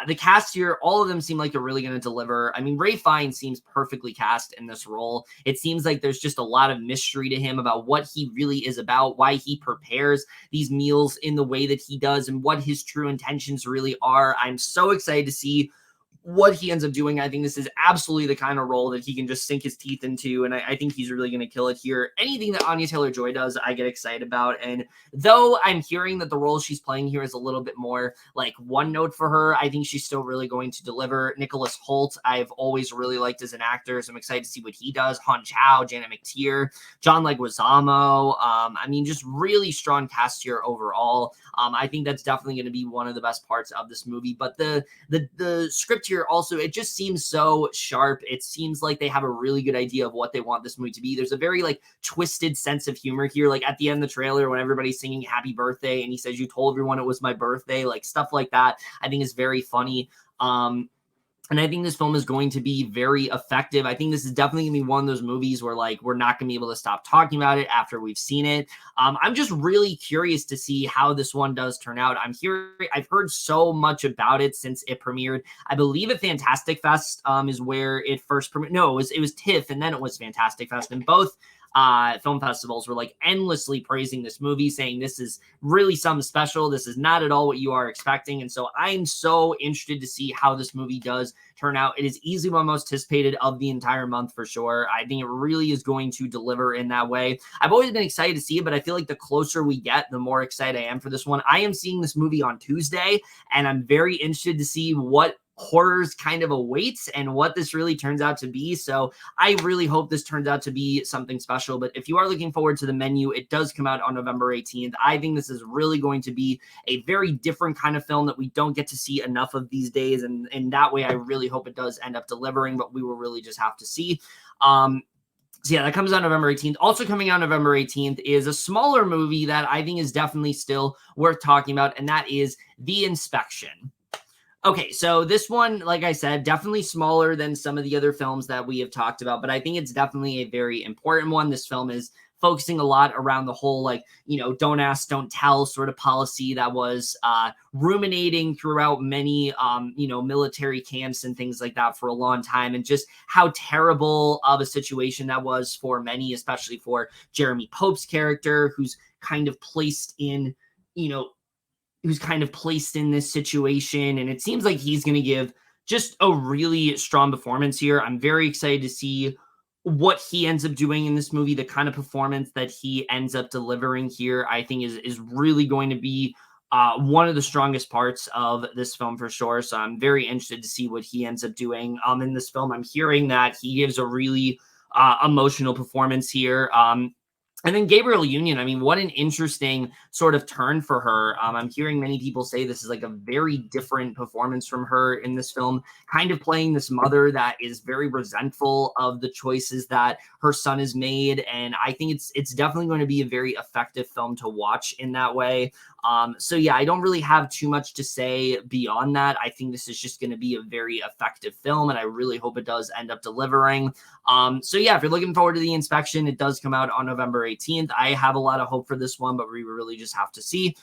The cast here, all of them seem like they're really going to deliver. I mean, Ray Fiennes seems perfectly cast in this role. It seems like there's just a lot of mystery to him about what he really is about, why he prepares these meals in the way that he does, and what his true intentions really are. I'm so excited to see what he ends up doing. I think this is absolutely the kind of role that he can just sink his teeth into, and I think he's really going to kill it here. Anything that Anya Taylor-Joy does, I get excited about, and though I'm hearing that the role she's playing here is a little bit more like one note for her, I think she's still really going to deliver. Nicholas Hoult, I've always really liked as an actor, so I'm excited to see what he does. Han Chow, Janet McTeer, John Leguizamo. I mean, just really strong cast here overall. I think that's definitely going to be one of the best parts of this movie, but the script here also, it just seems so sharp. It seems like they have a really good idea of what they want this movie to be. There's a very like twisted sense of humor here. Like at the end of the trailer when everybody's singing happy birthday and he says, "You told everyone it was my birthday," like stuff like that, I think is very funny. And I think this film is going to be very effective. I think this is definitely going to be one of those movies where like we're not going to be able to stop talking about it after we've seen it. I'm just really curious to see how this one does turn out. I've heard so much about it since it premiered. I believe at Fantastic Fest is where it first premiered. No, it was TIFF, and then it was Fantastic Fest, and both film festivals were like endlessly praising this movie, saying this is really something special. This is not at all what you are expecting. And so I'm so interested to see how this movie does turn out. It is easily my most anticipated of the entire month for sure. I think it really is going to deliver in that way. I've always been excited to see it, but I feel like the closer we get, the more excited I am for this one. I am seeing this movie on Tuesday, and I'm very interested to see what horrors kind of awaits and what this really turns out to be. So I really hope this turns out to be something special. But if you are looking forward to the menu, it does come out on November 18th. I think this is really going to be a very different kind of film that we don't get to see enough of these days. And in that way, I really hope it does end up delivering, but we will really just have to see. So yeah, that comes out November 18th. Also coming out November 18th is a smaller movie that I think is definitely still worth talking about, and that is The Inspection. Okay, so this one, like I said, definitely smaller than some of the other films that we have talked about, but I think it's definitely a very important one. This film is focusing a lot around the whole, like, don't ask, don't tell sort of policy that was ruminating throughout many, military camps and things like that for a long time, and just how terrible of a situation that was for many, especially for Jeremy Pope's character, who's kind of placed in, this situation. And it seems like he's going to give just a really strong performance here. I'm very excited to see what he ends up doing in this movie. The kind of performance that he ends up delivering here, I think is really going to be one of the strongest parts of this film for sure. So I'm very interested to see what he ends up doing in this film. I'm hearing that he gives a really emotional performance here. And then Gabrielle Union, I mean, what an interesting sort of turn for her. I'm hearing many people say this is like a very different performance from her in this film, kind of playing this mother that is very resentful of the choices that her son has made. And I think it's definitely going to be a very effective film to watch in that way. So yeah, I don't really have too much to say beyond that. I think this is just going to be a very effective film, and I really hope it does end up delivering. So yeah, if you're looking forward to The Inspection, it does come out on November 18th. I have a lot of hope for this one, but we really just have to see.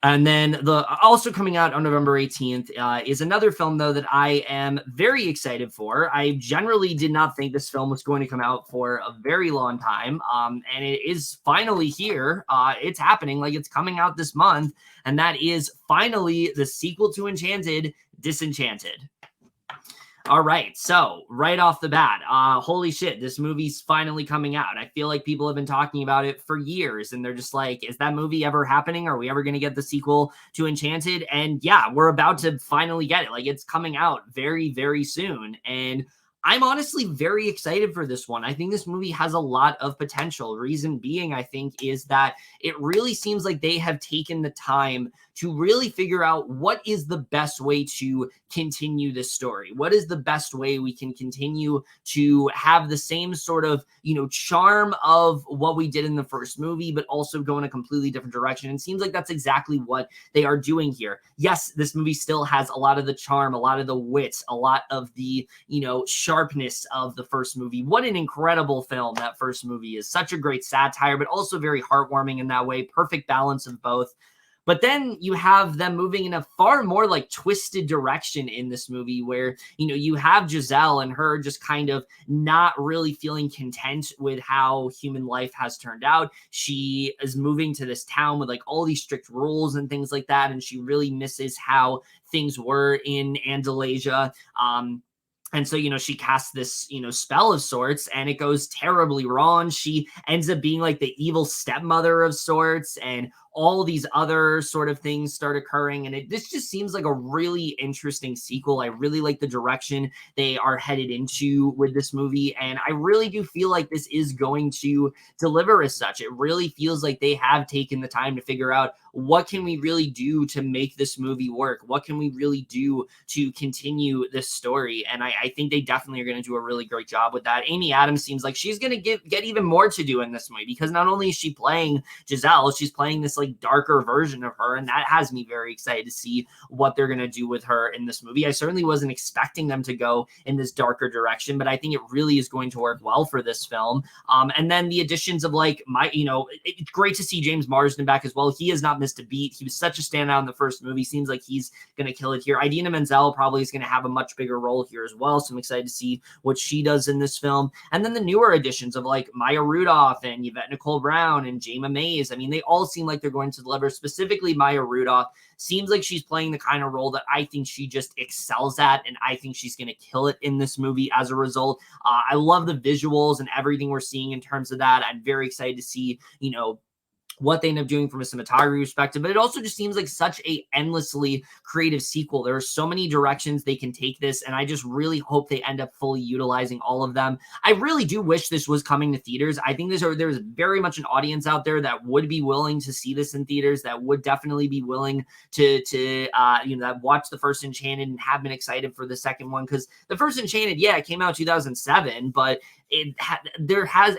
And then also coming out on November 18th is another film, though, that I am very excited for. I generally did not think this film was going to come out for a very long time. And it is finally here. It's happening, like it's coming out this month. And that is finally the sequel to Enchanted, Disenchanted. All right. So right off the bat, holy shit, this movie's finally coming out. I feel like people have been talking about it for years and they're just like, is that movie ever happening? Are we ever going to get the sequel to Enchanted? And yeah, we're about to finally get it. Like it's coming out very, very soon. And I'm honestly very excited for this one. I think this movie has a lot of potential. Reason being, I think, is that it really seems like they have taken the time to really figure out what is the best way to continue this story. What is the best way we can continue to have the same sort of, charm of what we did in the first movie, but also go in a completely different direction. And it seems like that's exactly what they are doing here. Yes, this movie still has a lot of the charm, a lot of the wit, a lot of the, sharpness of the first movie. What an incredible film that first movie is. Such a great satire, but also very heartwarming in that way. Perfect balance of both. But then you have them moving in a far more like twisted direction in this movie where, you have Giselle and her just kind of not really feeling content with how human life has turned out. She is moving to this town with like all these strict rules and things like that. And she really misses how things were in Andalasia. And so, she casts this, spell of sorts and it goes terribly wrong. She ends up being like the evil stepmother of sorts and all these other sort of things start occurring. And this just seems like a really interesting sequel. I really like the direction they are headed into with this movie. And I really do feel like this is going to deliver as such. It really feels like they have taken the time to figure out what can we really do to make this movie work? What can we really do to continue this story? And I think they definitely are going to do a really great job with that. Amy Adams seems like she's going to get even more to do in this movie because not only is she playing Giselle, she's playing this like darker version of her. And that has me very excited to see what they're going to do with her in this movie. I certainly wasn't expecting them to go in this darker direction, but I think it really is going to work well for this film. And then the additions of like it's great to see James Marsden back as well. He has not missed a beat. He was such a standout in the first movie. Seems like he's going to kill it here. Idina Menzel probably is going to have a much bigger role here as well. So I'm excited to see what she does in this film. And then the newer additions of like Maya Rudolph and Yvette Nicole Brown and Jayma Mays. I mean, they all seem like they're going to deliver. Specifically, Maya Rudolph seems like she's playing the kind of role that I think she just excels at, and I think she's going to kill it in this movie as a result. I love the visuals and everything we're seeing in terms of that. I'm very excited to see, what they end up doing from a cinematography perspective, but it also just seems like such a endlessly creative sequel. There are so many directions they can take this, and I just really hope they end up fully utilizing all of them. I really do wish this was coming to theaters. I think there's very much an audience out there that would be willing to see this in theaters, that would definitely be willing to that watch the first Enchanted and have been excited for the second one, because the first Enchanted, yeah, it came out 2007, but there has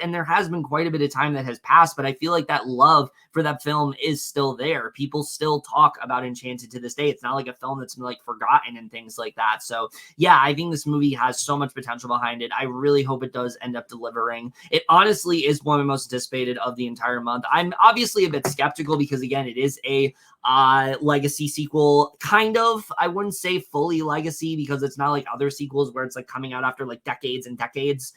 been quite a bit of time that has passed, but I feel like that love for that film is still there. People still talk about Enchanted to this day. It's not like a film that's been like forgotten and things like that. So yeah, I think this movie has so much potential behind it. I really hope it does end up delivering. It honestly is one of the most anticipated of the entire month. I'm obviously a bit skeptical because again, it is a legacy sequel, kind of. I wouldn't say fully legacy because it's not like other sequels where it's like coming out after like decades and decades.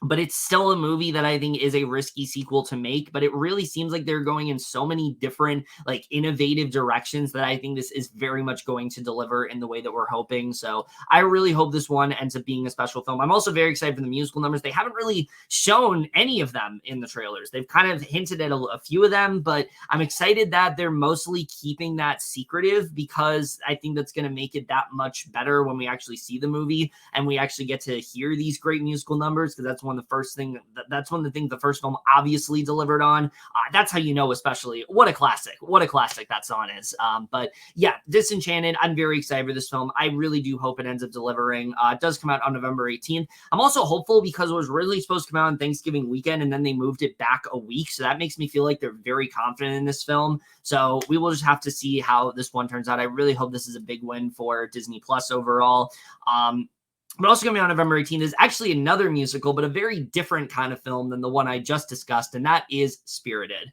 But it's still a movie that I think is a risky sequel to make, but it really seems like they're going in so many different like innovative directions that I think this is very much going to deliver in the way that we're hoping. So I really hope this one ends up being a special film. I'm also very excited for the musical numbers. They haven't really shown any of them in the trailers. They've kind of hinted at a few of them, but I'm excited that they're mostly keeping that secretive because I think that's going to make it that much better when we actually see the movie and we actually get to hear these great musical numbers, because that's one of the things the first film obviously delivered on. That's how you know, especially what a classic that song is. But yeah, Disenchanted, I'm very excited for this film. I really do hope it ends up delivering. It does come out on November 18th. I'm also hopeful because it was really supposed to come out on Thanksgiving weekend and then they moved it back a week. So that makes me feel like they're very confident in this film. So we will just have to see how this one turns out. I really hope this is a big win for Disney Plus overall. But also coming out November 18th is actually another musical, but a very different kind of film than the one I just discussed, and that is Spirited.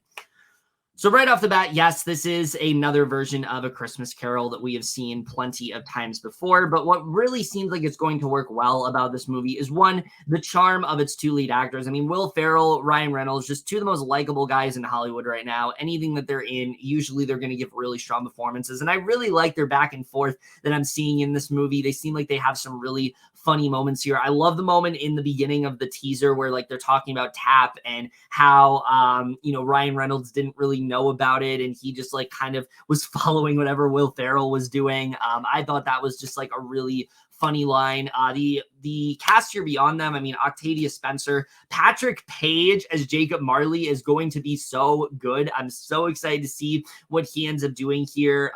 So right off the bat, yes, this is another version of A Christmas Carol that we have seen plenty of times before. But what really seems like it's going to work well about this movie is, one, the charm of its two lead actors. I mean, Will Ferrell, Ryan Reynolds, just two of the most likable guys in Hollywood right now. Anything that they're in, usually they're going to give really strong performances. And I really like their back and forth that I'm seeing in this movie. They seem like they have some really funny moments here. I love the moment in the beginning of the teaser where like they're talking about Tap and how Ryan Reynolds didn't really know about it and he just like kind of was following whatever Will Ferrell was doing. I thought that was just like a really funny line. The cast here beyond them, I mean, Octavia Spencer, Patrick Page as Jacob Marley is going to be so good. I'm so excited to see what he ends up doing here.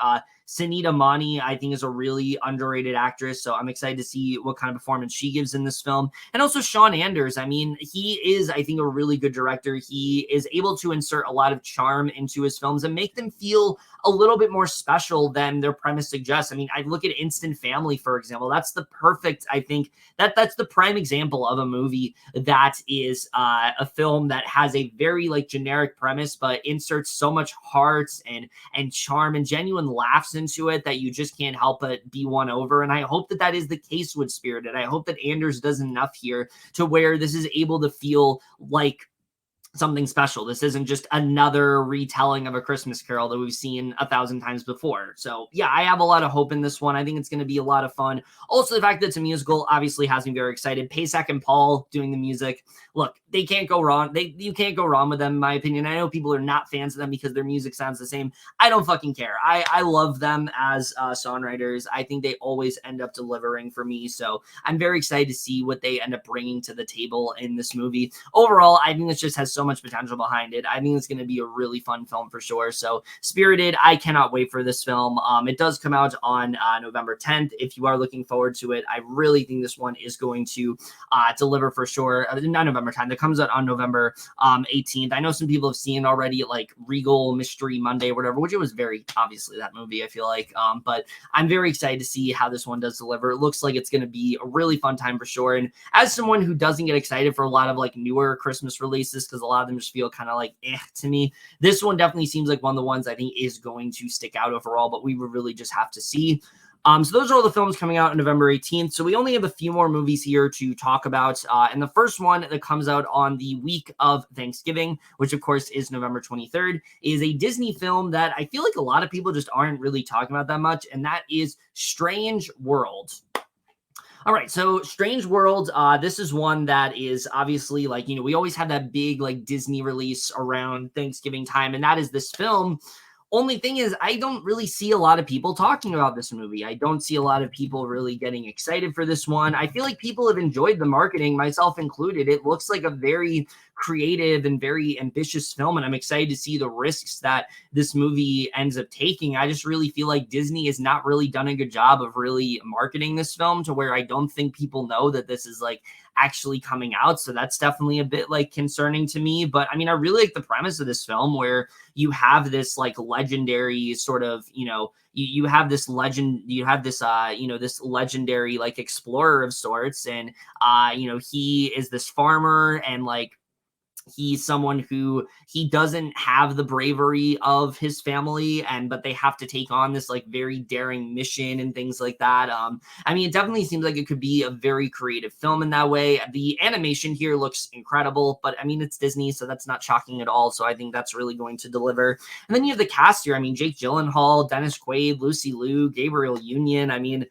Sunita Mani, I think, is a really underrated actress, so I'm excited to see what kind of performance she gives in this film. And also Sean Anders. I mean, he is, I think, a really good director. He is able to insert a lot of charm into his films and make them feel a little bit more special than their premise suggests. I mean, I look at Instant Family, for example. That's the perfect, I think, that's the prime example of a movie that is a film that has a very like generic premise, but inserts so much heart and charm and genuine laughs into it that you just can't help but be won over. And I hope that that is the case with Spirited. I hope that Anders does enough here to where this is able to feel like something special. This isn't just another retelling of A Christmas Carol that we've seen 1,000 times before. So yeah, I have a lot of hope in this one. I think it's going to be a lot of fun. Also, the fact that it's a musical obviously has me very excited. Pasek and Paul doing the music. Look, they can't go wrong. You can't go wrong with them, in my opinion. I know people are not fans of them because their music sounds the same. I don't fucking care. I love them as songwriters. I think they always end up delivering for me. So I'm very excited to see what they end up bringing to the table in this movie. Overall, I think this just has so much potential behind it. I think it's going to be a really fun film for sure. So Spirited, I cannot wait for this film. It does come out on November 10th. If you are looking forward to it, I really think this one is going to deliver for sure. Not November 10th. It comes out on November 18th. I know some people have seen already like Regal Mystery Monday or whatever, which it was very obviously that movie, I feel like. But I'm very excited to see how this one does deliver. It looks like it's going to be a really fun time for sure. And as someone who doesn't get excited for a lot of like newer Christmas releases, because a lot of them just feel kind of like to me, this one definitely seems like one of the ones I think is going to stick out overall, but we would really just have to see. So those are all the films coming out on November 18th. So we only have a few more movies here to talk about. And the first one that comes out on the week of Thanksgiving, which of course is November 23rd, is a Disney film that I feel like a lot of people just aren't really talking about that much. And that is Strange World. All right, so Strange World, this is one that is obviously like, we always have that big like Disney release around Thanksgiving time, and that is this film. Only thing is, I don't really see a lot of people talking about this movie. I don't see a lot of people really getting excited for this one. I feel like people have enjoyed the marketing, myself included. It looks like a very creative and very ambitious film, and I'm excited to see the risks that this movie ends up taking. I just really feel like Disney has not really done a good job of really marketing this film to where I don't think people know that this is like actually coming out. So that's definitely a bit like concerning to me. But I mean, I really like the premise of this film where you have this like legendary sort of, you have this legend, you have this, this legendary like explorer of sorts. And, he is this farmer and like, he's someone who he doesn't have the bravery of his family but they have to take on this like very daring mission and things like that. I mean, it definitely seems like it could be a very creative film in that way. The animation here looks incredible, but I mean, it's Disney, so that's not shocking at all. So I think that's really going to deliver. And then you have the cast here. I mean, Jake Gyllenhaal, Dennis Quaid, Lucy Liu, Gabriel Union. I mean,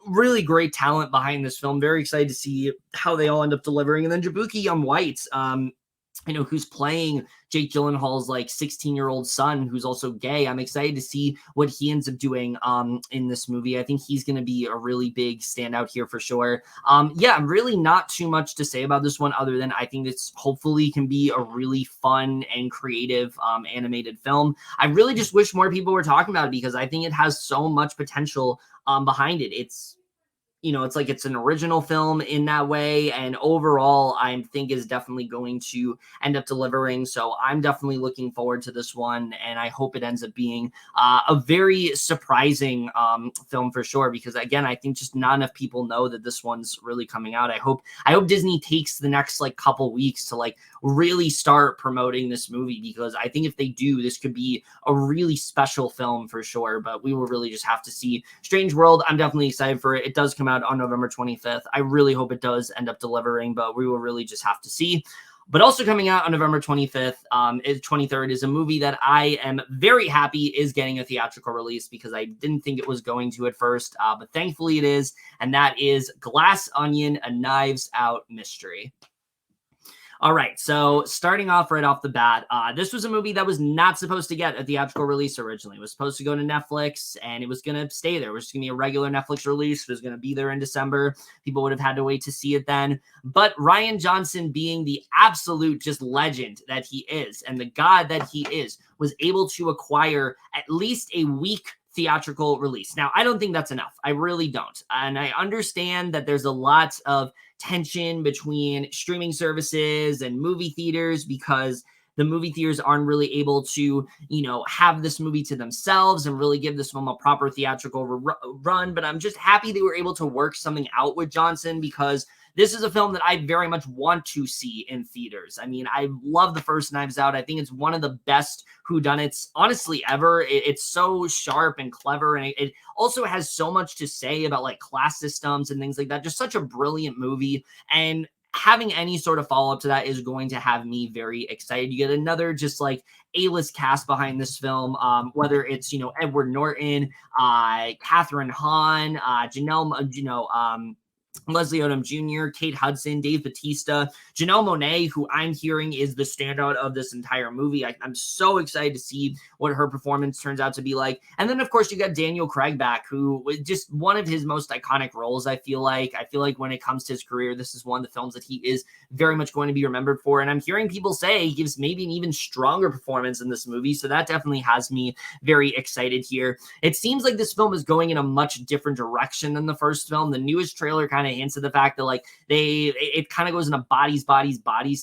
really great talent behind this film. Very excited to see how they all end up delivering. And then Jabuki Young-White, who's playing Jake Gyllenhaal's like 16-year-old son, who's also gay. I'm excited to see what he ends up doing in this movie. I think he's going to be a really big standout here for sure. Really not too much to say about this one other than I think it's hopefully can be a really fun and creative animated film. I really just wish more people were talking about it because I think it has so much potential behind it. it's like it's an original film in that way. And overall, I think is definitely going to end up delivering. So I'm definitely looking forward to this one. And I hope it ends up being a very surprising film for sure. Because again, I think just not enough people know that this one's really coming out. I hope Disney takes the next like couple weeks to like really start promoting this movie, because I think if they do, this could be a really special film for sure. But we will really just have to see. Strange World, I'm definitely excited for it. It does come out on November 25th. I really hope it does end up delivering, but we will really just have to see. But also coming out on November 25th, 23rd is a movie that I am very happy is getting a theatrical release, because I didn't think it was going to at first, but thankfully it is, and that is Glass Onion, A Knives Out Mystery. All right, so starting off right off the bat, this was a movie that was not supposed to get a theatrical release originally. It was supposed to go to Netflix, and it was going to stay there. It was going to be a regular Netflix release. It was going to be there in December. People would have had to wait to see it then. But Rian Johnson, being the absolute just legend that he is, and the god that he is, was able to acquire at least a week theatrical release. Now, I don't think that's enough. I really don't. And I understand that there's a lot of tension between streaming services and movie theaters, because the movie theaters aren't really able to, have this movie to themselves and really give this film a proper theatrical run. But I'm just happy they were able to work something out with Johnson, because this is a film that I very much want to see in theaters. I mean, I love the first Knives Out. I think it's one of the best whodunits, honestly, ever. It's so sharp and clever, and it also has so much to say about like class systems and things like that. Just such a brilliant movie. And having any sort of follow-up to that is going to have me very excited. You get another just like A-list cast behind this film, whether it's, Edward Norton, Catherine Hahn, Leslie Odom Jr., Kate Hudson, Dave Bautista, Janelle Monáe, who I'm hearing is the standout of this entire movie. I'm so excited to see what her performance turns out to be like. And then, of course, you got Daniel Craig back, who was just one of his most iconic roles, I feel like. I feel like when it comes to his career, this is one of the films that he is very much going to be remembered for. And I'm hearing people say he gives maybe an even stronger performance in this movie. So that definitely has me very excited here. It seems like this film is going in a much different direction than the first film. The newest trailer kind of hints at the fact that like it kind of goes in a bodies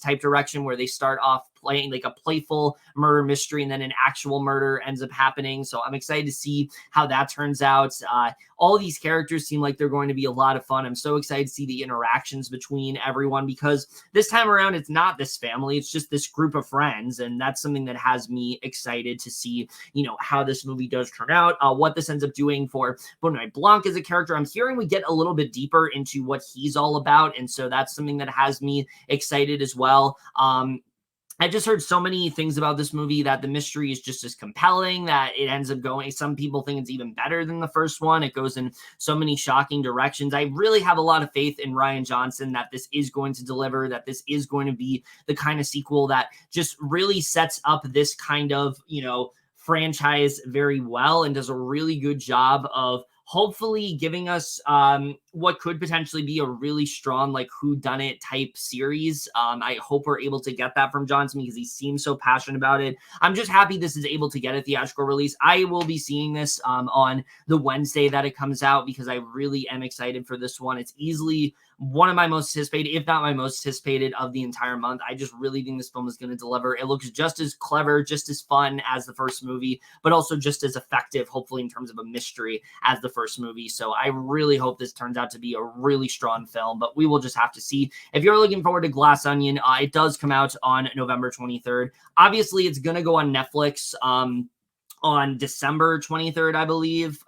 type direction, where they start off playing like a playful murder mystery, and then an actual murder ends up happening. So I'm excited to see how that turns out. All these characters seem like they're going to be a lot of fun. I'm so excited to see the interactions between everyone, because this time around, it's not this family, it's just this group of friends. And that's something that has me excited to see, how this movie does turn out, what this ends up doing for Benoit Blanc as a character. I'm hearing we get a little bit deeper into what he's all about. And so that's something that has me excited as well. I just heard so many things about this movie that the mystery is just as compelling, that it ends up going, some people think it's even better than the first one. It goes in so many shocking directions. I really have a lot of faith in Rian Johnson that this is going to deliver, that this is going to be the kind of sequel that just really sets up this kind of, franchise very well, and does a really good job of hopefully giving us what could potentially be a really strong like whodunit type series. I hope we're able to get that from Johnson, because he seems so passionate about it. I'm just happy this is able to get a theatrical release. I will be seeing this on the Wednesday that it comes out, because I really am excited for this one. It's easily one of my most anticipated, if not my most anticipated, of the entire month. I just really think this film is going to deliver. It looks just as clever, just as fun as the first movie, but also just as effective, hopefully, in terms of a mystery as the first movie. So I really hope this turns out to be a really strong film, but we will just have to see. If you're looking forward to Glass Onion, it does come out on November 23rd. Obviously, it's going to go on Netflix on December 23rd, I believe.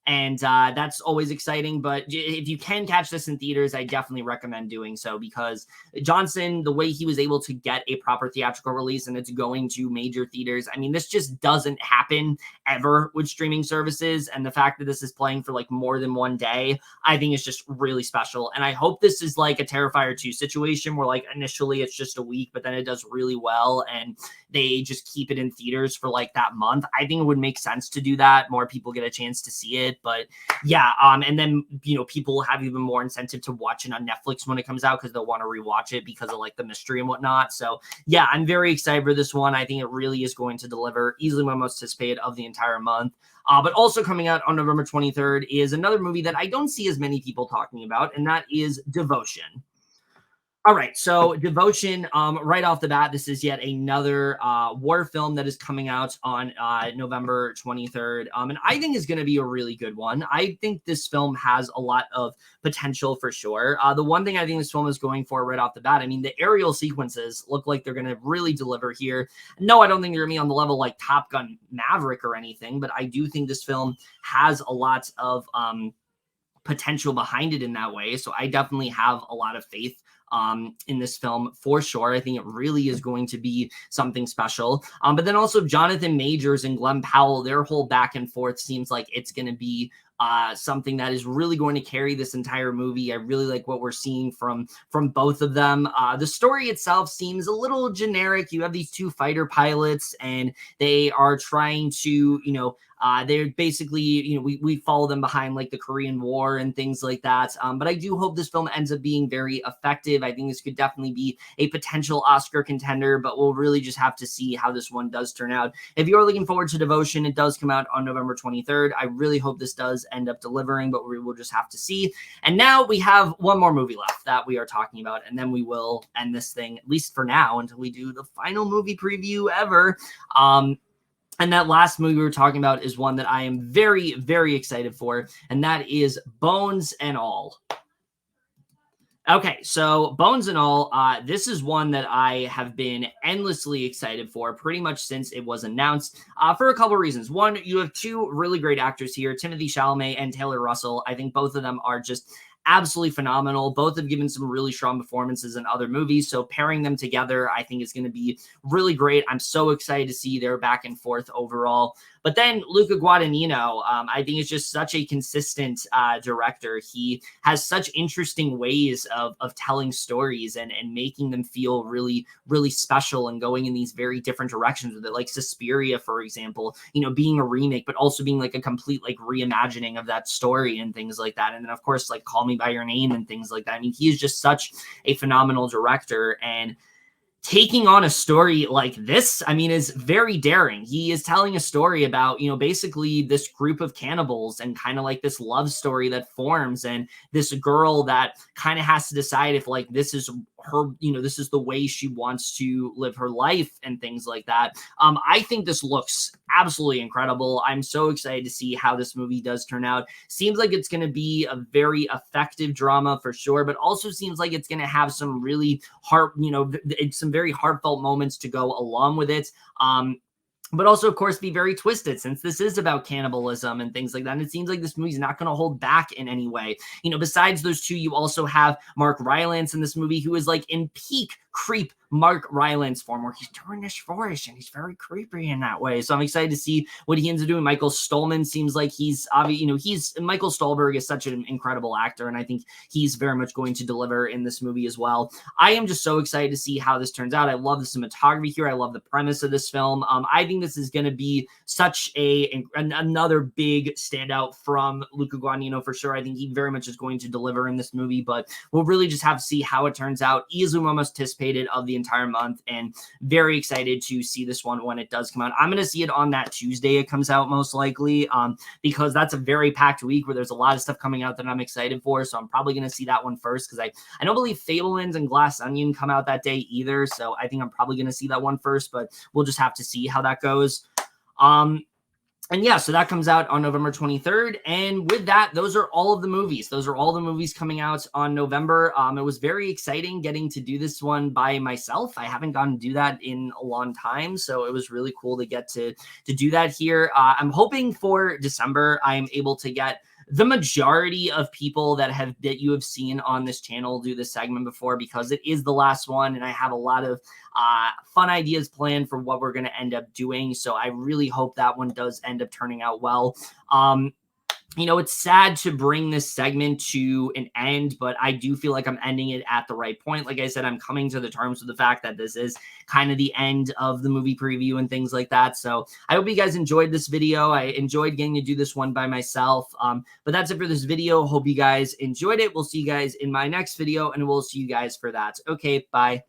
And that's always exciting. But if you can catch this in theaters, I definitely recommend doing so, because Johnson, the way he was able to get a proper theatrical release and it's going to major theaters, I mean, this just doesn't happen ever with streaming services. And the fact that this is playing for like more than one day, I think is just really special. And I hope this is like a Terrifier 2 situation, where like initially it's just a week, but then it does really well and they just keep it in theaters for like that month. I think it would make sense to do that. More people get a chance to see it. it. But yeah, and then, you know, people will have even more incentive to watch it on Netflix when it comes out because they'll want to rewatch it because of like the mystery and whatnot. So yeah, I'm very excited for this one. I think it really is going to deliver. Easily my most anticipated of the entire month. But also coming out on November 23rd is another movie that I don't see as many people talking about, and that is Devotion. All right, so Devotion, right off the bat, this is yet another war film that is coming out on November 23rd, and I think is going to be a really good one. I think this film has a lot of potential for sure. The one thing I think this film is going for right off the bat, I mean, the aerial sequences look like they're going to really deliver here. No, I don't think they're going to be on the level like Top Gun Maverick or anything, but I do think this film has a lot of potential behind it in that way. So I definitely have a lot of faith in this film for sure. I think it really is going to be something special. But then also Jonathan Majors and Glenn Powell, their whole back and forth seems like it's going to be something that is really going to carry this entire movie. I really like what we're seeing from both of them. The story itself seems a little generic. You have these two fighter pilots and they are trying to, you know, they're basically, you know, we follow them behind like the Korean War and things like that. But I do hope this film ends up being very effective. I think this could definitely be a potential Oscar contender, but we'll really just have to see how this one does turn out. If you're looking forward to Devotion, it does come out on November 23rd. I really hope this does end up delivering, but we will just have to see. And now we have one more movie left that we are talking about, and then we will end this thing, at least for now, until we do the final movie preview ever. And that last movie we were talking about is one that I am very, very excited for, and that is Bones and All. Okay, so Bones and All, this is one that I have been endlessly excited for pretty much since it was announced for a couple of reasons. One, you have two really great actors here, Timothée Chalamet and Taylor Russell. I think both of them are just absolutely phenomenal. Both have given some really strong performances in other movies, so pairing them together I think is going to be really great. I'm so excited to see their back and forth overall. But then Luca Guadagnino, I think is just such a consistent director. He has such interesting ways of telling stories and making them feel really, really special and going in these very different directions with it. Like Suspiria, for example, you know, being a remake, but also being like a complete like reimagining of that story and things like that. And then of course, like Call Me by Your Name and things like that. I mean, he is just such a phenomenal director, and taking on a story like this, I mean, is very daring. He is telling a story about, you know, basically this group of cannibals and kind of like this love story that forms, and this girl that kind of has to decide if like this is her, you know, this is the way she wants to live her life and things like that. I think this looks absolutely incredible. I'm so excited to see how this movie does turn out. Seems like it's going to be a very effective drama for sure, but also seems like it's going to have some really some very heartfelt moments to go along with it. But also, of course, be very twisted since this is about cannibalism and things like that. And it seems like this movie's not going to hold back in any way. You know, besides those two, you also have Mark Rylance in this movie, who is like in peak creep Mark Rylance form, where he's doing this voice and he's very creepy in that way. So I'm excited to see what he ends up doing. Michael Stallman seems like Michael Stolberg is such an incredible actor, and I think he's very much going to deliver in this movie as well. I am just so excited to see how this turns out. I love the cinematography here. I love the premise of this film. I think this is going to be such another big standout from Luca Guadagnino for sure. I think he very much is going to deliver in this movie, but we'll really just have to see how it turns out. Easily my most anticipated of the entire month, and very excited to see this one when it does come out. I'm going to see it on that Tuesday it comes out most likely, because that's a very packed week where there's a lot of stuff coming out that I'm excited for. So I'm probably going to see that one first, because I don't believe Fabelmans and Glass Onion come out that day either. So I think I'm probably going to see that one first, but we'll just have to see how that goes. And yeah, so that comes out on November 23rd. And with that, those are all of the movies. Those are all the movies coming out on November. It was very exciting getting to do this one by myself. I haven't gotten to do that in a long time, so it was really cool to get to do that here. I'm hoping for December I'm able to get the majority of people that you have seen on this channel do this segment before, because it is the last one and I have a lot of fun ideas planned for what we're going to end up doing. So I really hope that one does end up turning out well. you know, it's sad to bring this segment to an end, but I do feel like I'm ending it at the right point. Like I said, I'm coming to the terms with the fact that this is kind of the end of the movie preview and things like that. So I hope you guys enjoyed this video. I enjoyed getting to do this one by myself. But that's it for this video. Hope you guys enjoyed it. We'll see you guys in my next video, and we'll see you guys for that. Okay, bye.